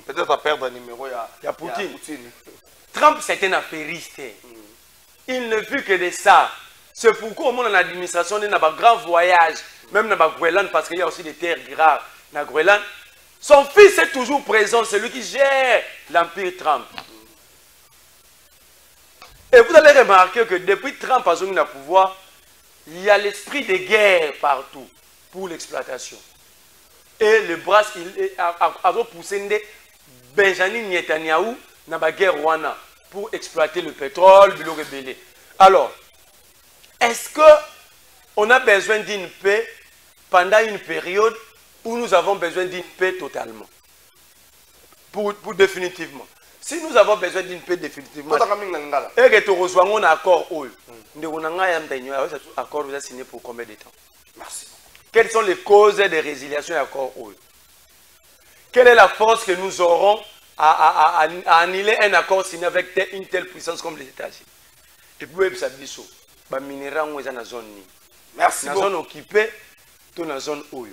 Peut-être à perdre un numéro, il y a Poutine. Trump, c'est un affairiste. Il ne vit que de ça. C'est pourquoi au monde en administration, on a un grand voyage, même dans le Groenland, parce qu'il y a aussi des terres rares dans le Groenland. Son fils est toujours présent, c'est lui qui gère l'empire Trump. Et vous allez remarquer que depuis Trump a eu le pouvoir, il y a l'esprit de guerre partout pour l'exploitation. Et le bras, il a poussé Benjamin Netanyahu dans la guerre Rwanda pour exploiter le pétrole, le rebelle. Alors, est-ce qu'on a besoin d'une paix pendant une période où nous avons besoin d'une paix totalement? Pour définitivement. Si nous avons besoin d'une paix définitivement, et que nous rejoignons un accord, accord vous a signé pour combien de temps? Merci. Quelles sont les causes de résiliation de l'accord? Quelle est la force que nous aurons à annuler un accord signé avec une telle puissance comme les États-Unis? Et puis, merci beaucoup.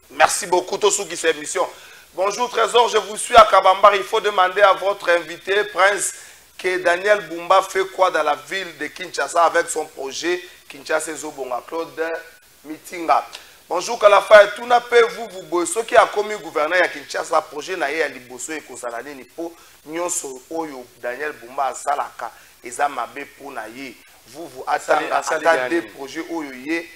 Merci beaucoup, tous ceux qui sont émission. Bonjour Trésor, je vous suis à Kabambar. Il faut demander à votre invité, Prince, que Daniel Bumba fait quoi dans la ville de Kinshasa avec son projet Kinshasa Zobonga. Claude Mitinga. Bonjour Kalafa, et tout n'a pas vous ce qui a commis gouverneur à Kinshasa, projet na ya liboso et kosalani ni po nyonso oyo Daniel Bumba salaka ezamabe pour na ye. Vous attendez des projets oyo ye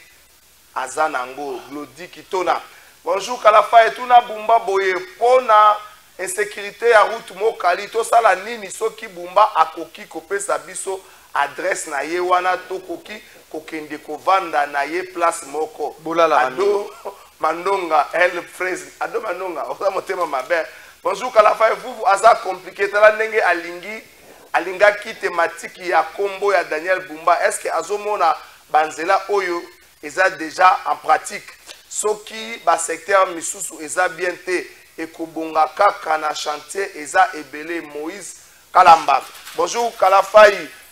azanango Glody Kitona. Bonjour Kalafa et tout na Bumba boye pona insécurité à route mokali to sala nini soki Bumba akoki kopesa biso adresse na ye wana tokoki kokende kovanda na ye place moko ado mandonga el fraise ado mandonga oza motema mabe. Bonjour Kalafa, vous aza compliqué tala ndenge alingaki thématique ya combo ya Daniel Bumba. Est-ce que azomona banzela oyo eza déjà en pratique soki ba secteur misusu eza bien te ekobonga kaka na chantier eza ebele Moïse Kalamba. Bonjour Kalafa,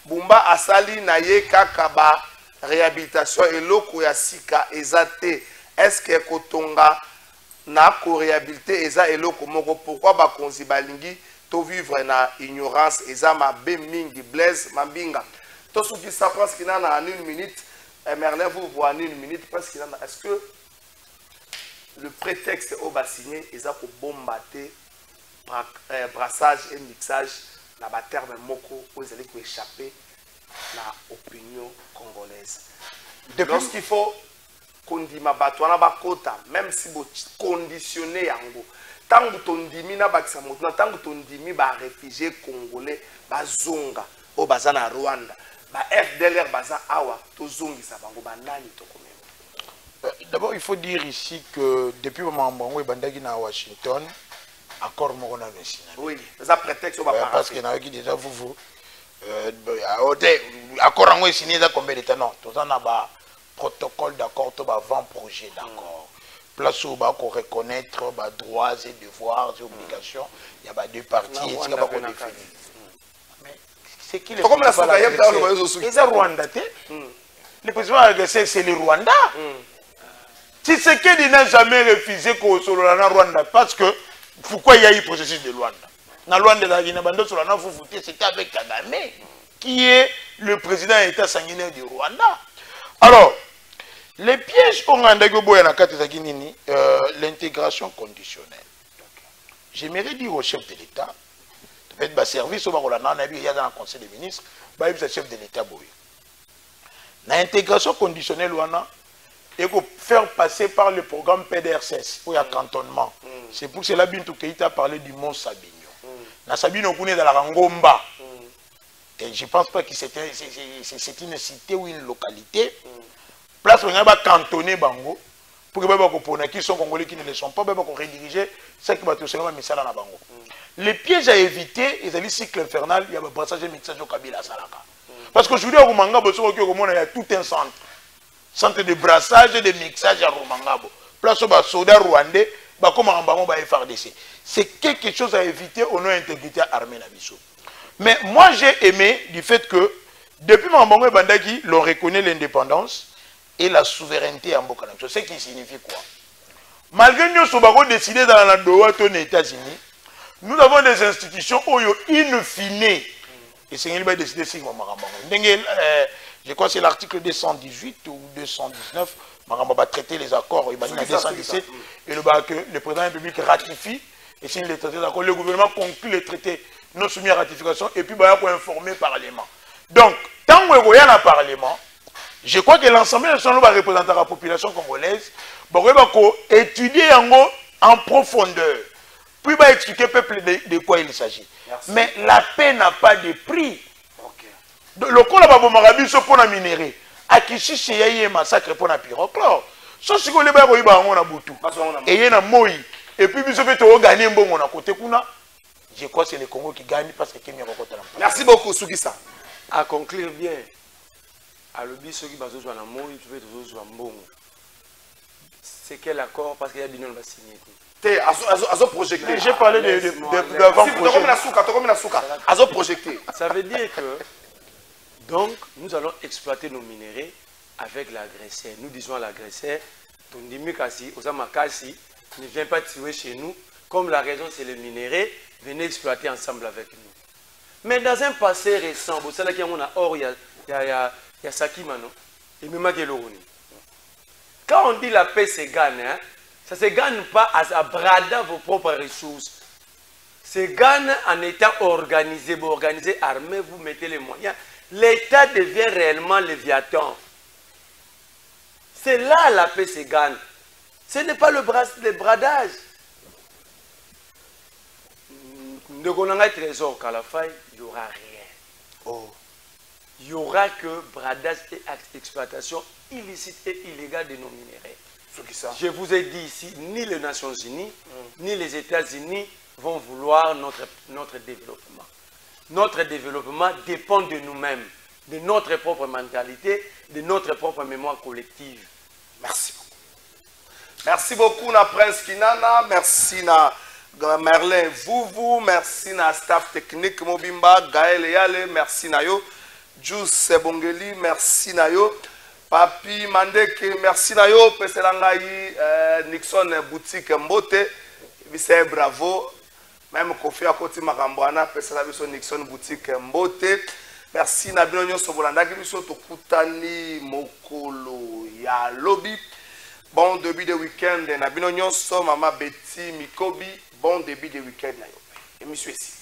Bumba asali na ye kaka ba réhabilitation eloko ya sika eza te. Est-ce que kotonga na ko réhabiliter eza eloko moko? Pourquoi ba konzi balingi to vivre na ignorance eza mabe mingi? Blaise Mambinga. To souki ça pense qu'il en a en une minute. Merlin vous voit en une minute parce qu'il en a. Est-ce que le prétexte au bas signé eza ko bombarder brassage et mixage na ba terme moko aux allez ko échapper la opinion congolaise. Lorsqu'il faut kondima batwana bakota, même si vous conditionnez yango, tant que tondimi na bakisa motuna, tant que tondimi ba réfugiés congolais ba zonga au bazana Rwanda, ba FDLR baza awa to zongi sa bango ba nani to komema. D'abord il faut dire ici que depuis moment bango bandaki na Washington, accord moko na le signé. Oui, ça prétexte au ba parce que na qui déjà vous accord en signé dans combien de temps? Non, tout ça n'a pas protocole d'accord, tout avant projet d'accord. Place où on reconnaître droits et devoirs et obligations, il y a deux parties et c'est pas défini. Mais c'est qui les comme la Soukayem dans le réseau social. C'est Rwanda. Le président agressé c'est le Rwanda. Si c'est qu'il n'a jamais refusé qu'on soit dans Rwanda parce que pourquoi il y a eu processus de Rwanda? Dans Rwanda, c'était avec Kagame, qui est le président d'État sanguinaire du Rwanda. Alors, Les pièges on a l'intégration conditionnelle. J'aimerais dire au chef de l'État, peut-être service au dans le Conseil des ministres, le chef de l'État. L'intégration conditionnelle, il faut faire passer par le programme PDRCS, où il y a cantonnement. C'est pour cela que Bintou Keïta a parlé du Mont Sabignon. Dans Sabignon, on est dans la Rangomba. Et je ne pense pas que c'est une cité ou une localité. Place où on va cantonner Bango pour que qui sont congolais qui ne le sont pas, pour rediriger ce qui va tout simplement mettre dans Bango. Les pièges à éviter, ils ont le cycle infernal, il y a le brassage et mixage au Kabila Salaka. Parce qu'aujourd'hui, à Rumanga, il y a tout un centre. Centre de brassage et de mixage à Rumangabo. Place où les soldats rwandais, comme en Bango, FRDC. C'est quelque chose à éviter au nom de l'intégrité armée Nabiso. Mais moi, j'ai aimé du fait que, depuis Mambango et Bandaki, l'on reconnaît l'indépendance et la souveraineté en Bokana. Je sais qu'il signifie quoi. Malgré nous, nous avons décidé dans la Doha, aux États-Unis, nous avons des institutions où, in fine, et c'est qu'il va décider si je crois que c'est l'article 218 ou 219, Maramba va traiter les accords, il va 217, et le président de la République ratifie, et signe les traités d'accord, le gouvernement conclut les traités non soumis à ratification, et puis il va informer le Parlement. Donc, tant qu'il y a un Parlement, je crois que l'ensemble de va représenter la population congolaise, va étudier en profondeur, puis va expliquer au peuple de quoi il s'agit. Mais la paix n'a pas de prix. Le coup là-bas, pour la minerie, à Kishishi, il y a un massacre pour la pyrochlore. Sauf si vous voulez, il y a un boutou. Et il y a un moï. Et puis, vous avez gagné un bon côté. Je crois que c'est le Congo qui gagne parce que Kenya Rokota. Merci beaucoup, Sougissa. À conclure bien, à l'objet, ceux qui basent sur la moï, tu veux toujours sur un bon. C'est quel accord parce qu'il y a bien va signer. J'ai parlé d'avant-projet. Ça veut dire que donc nous allons exploiter nos minéraux avec l'agresseur. Nous disons à l'agresseur, ton dimikasi, Osamakasi, ne viens pas tuer chez nous. Comme la raison c'est les minéraux, venez exploiter ensemble avec nous. Mais dans un passé récent, vous savez qu'il y a or, il y a Sakimano, et même Geloroni. Quand on dit la paix se gagne, hein, ça ne se gagne pas à brader vos propres ressources. Se gagne en étant organisé. Vous organisez, armé, vous mettez les moyens. L'État devient réellement léviathan. C'est là la paix se gagne. Ce n'est pas le bradage. De Gonanga Trésor Kalafay, il n'y aura rien. Oh. Il n'y aura que bradage et exploitation illicite et illégale de nos minéraux. Je vous ai dit ici, ni les Nations Unies, ni les États-Unis vont vouloir notre développement. Notre développement dépend de nous-mêmes, de notre propre mentalité, de notre propre mémoire collective. Merci beaucoup. Merci beaucoup, na Prince Kinana. Merci, na Merlin Vouvou. Merci, na staff technique Mobimba, Gaël Yale. Merci, na yo. Jus Bongeli. Merci, na yo. Papi Mandeke. Merci, na yo. Peselangayi Nixon Boutique Mbote. Visse bravo. Même Kofi Akoti Makambwana. Peselabiso Nixon Boutique Mbote. Merci, na bino nyonso bolanda ki biso tokutani mokolo ya lobby. Bon début de week-end na bino nyonso mama Betty Mikobi. Bon début de week-end na yo. Et monsieur ici.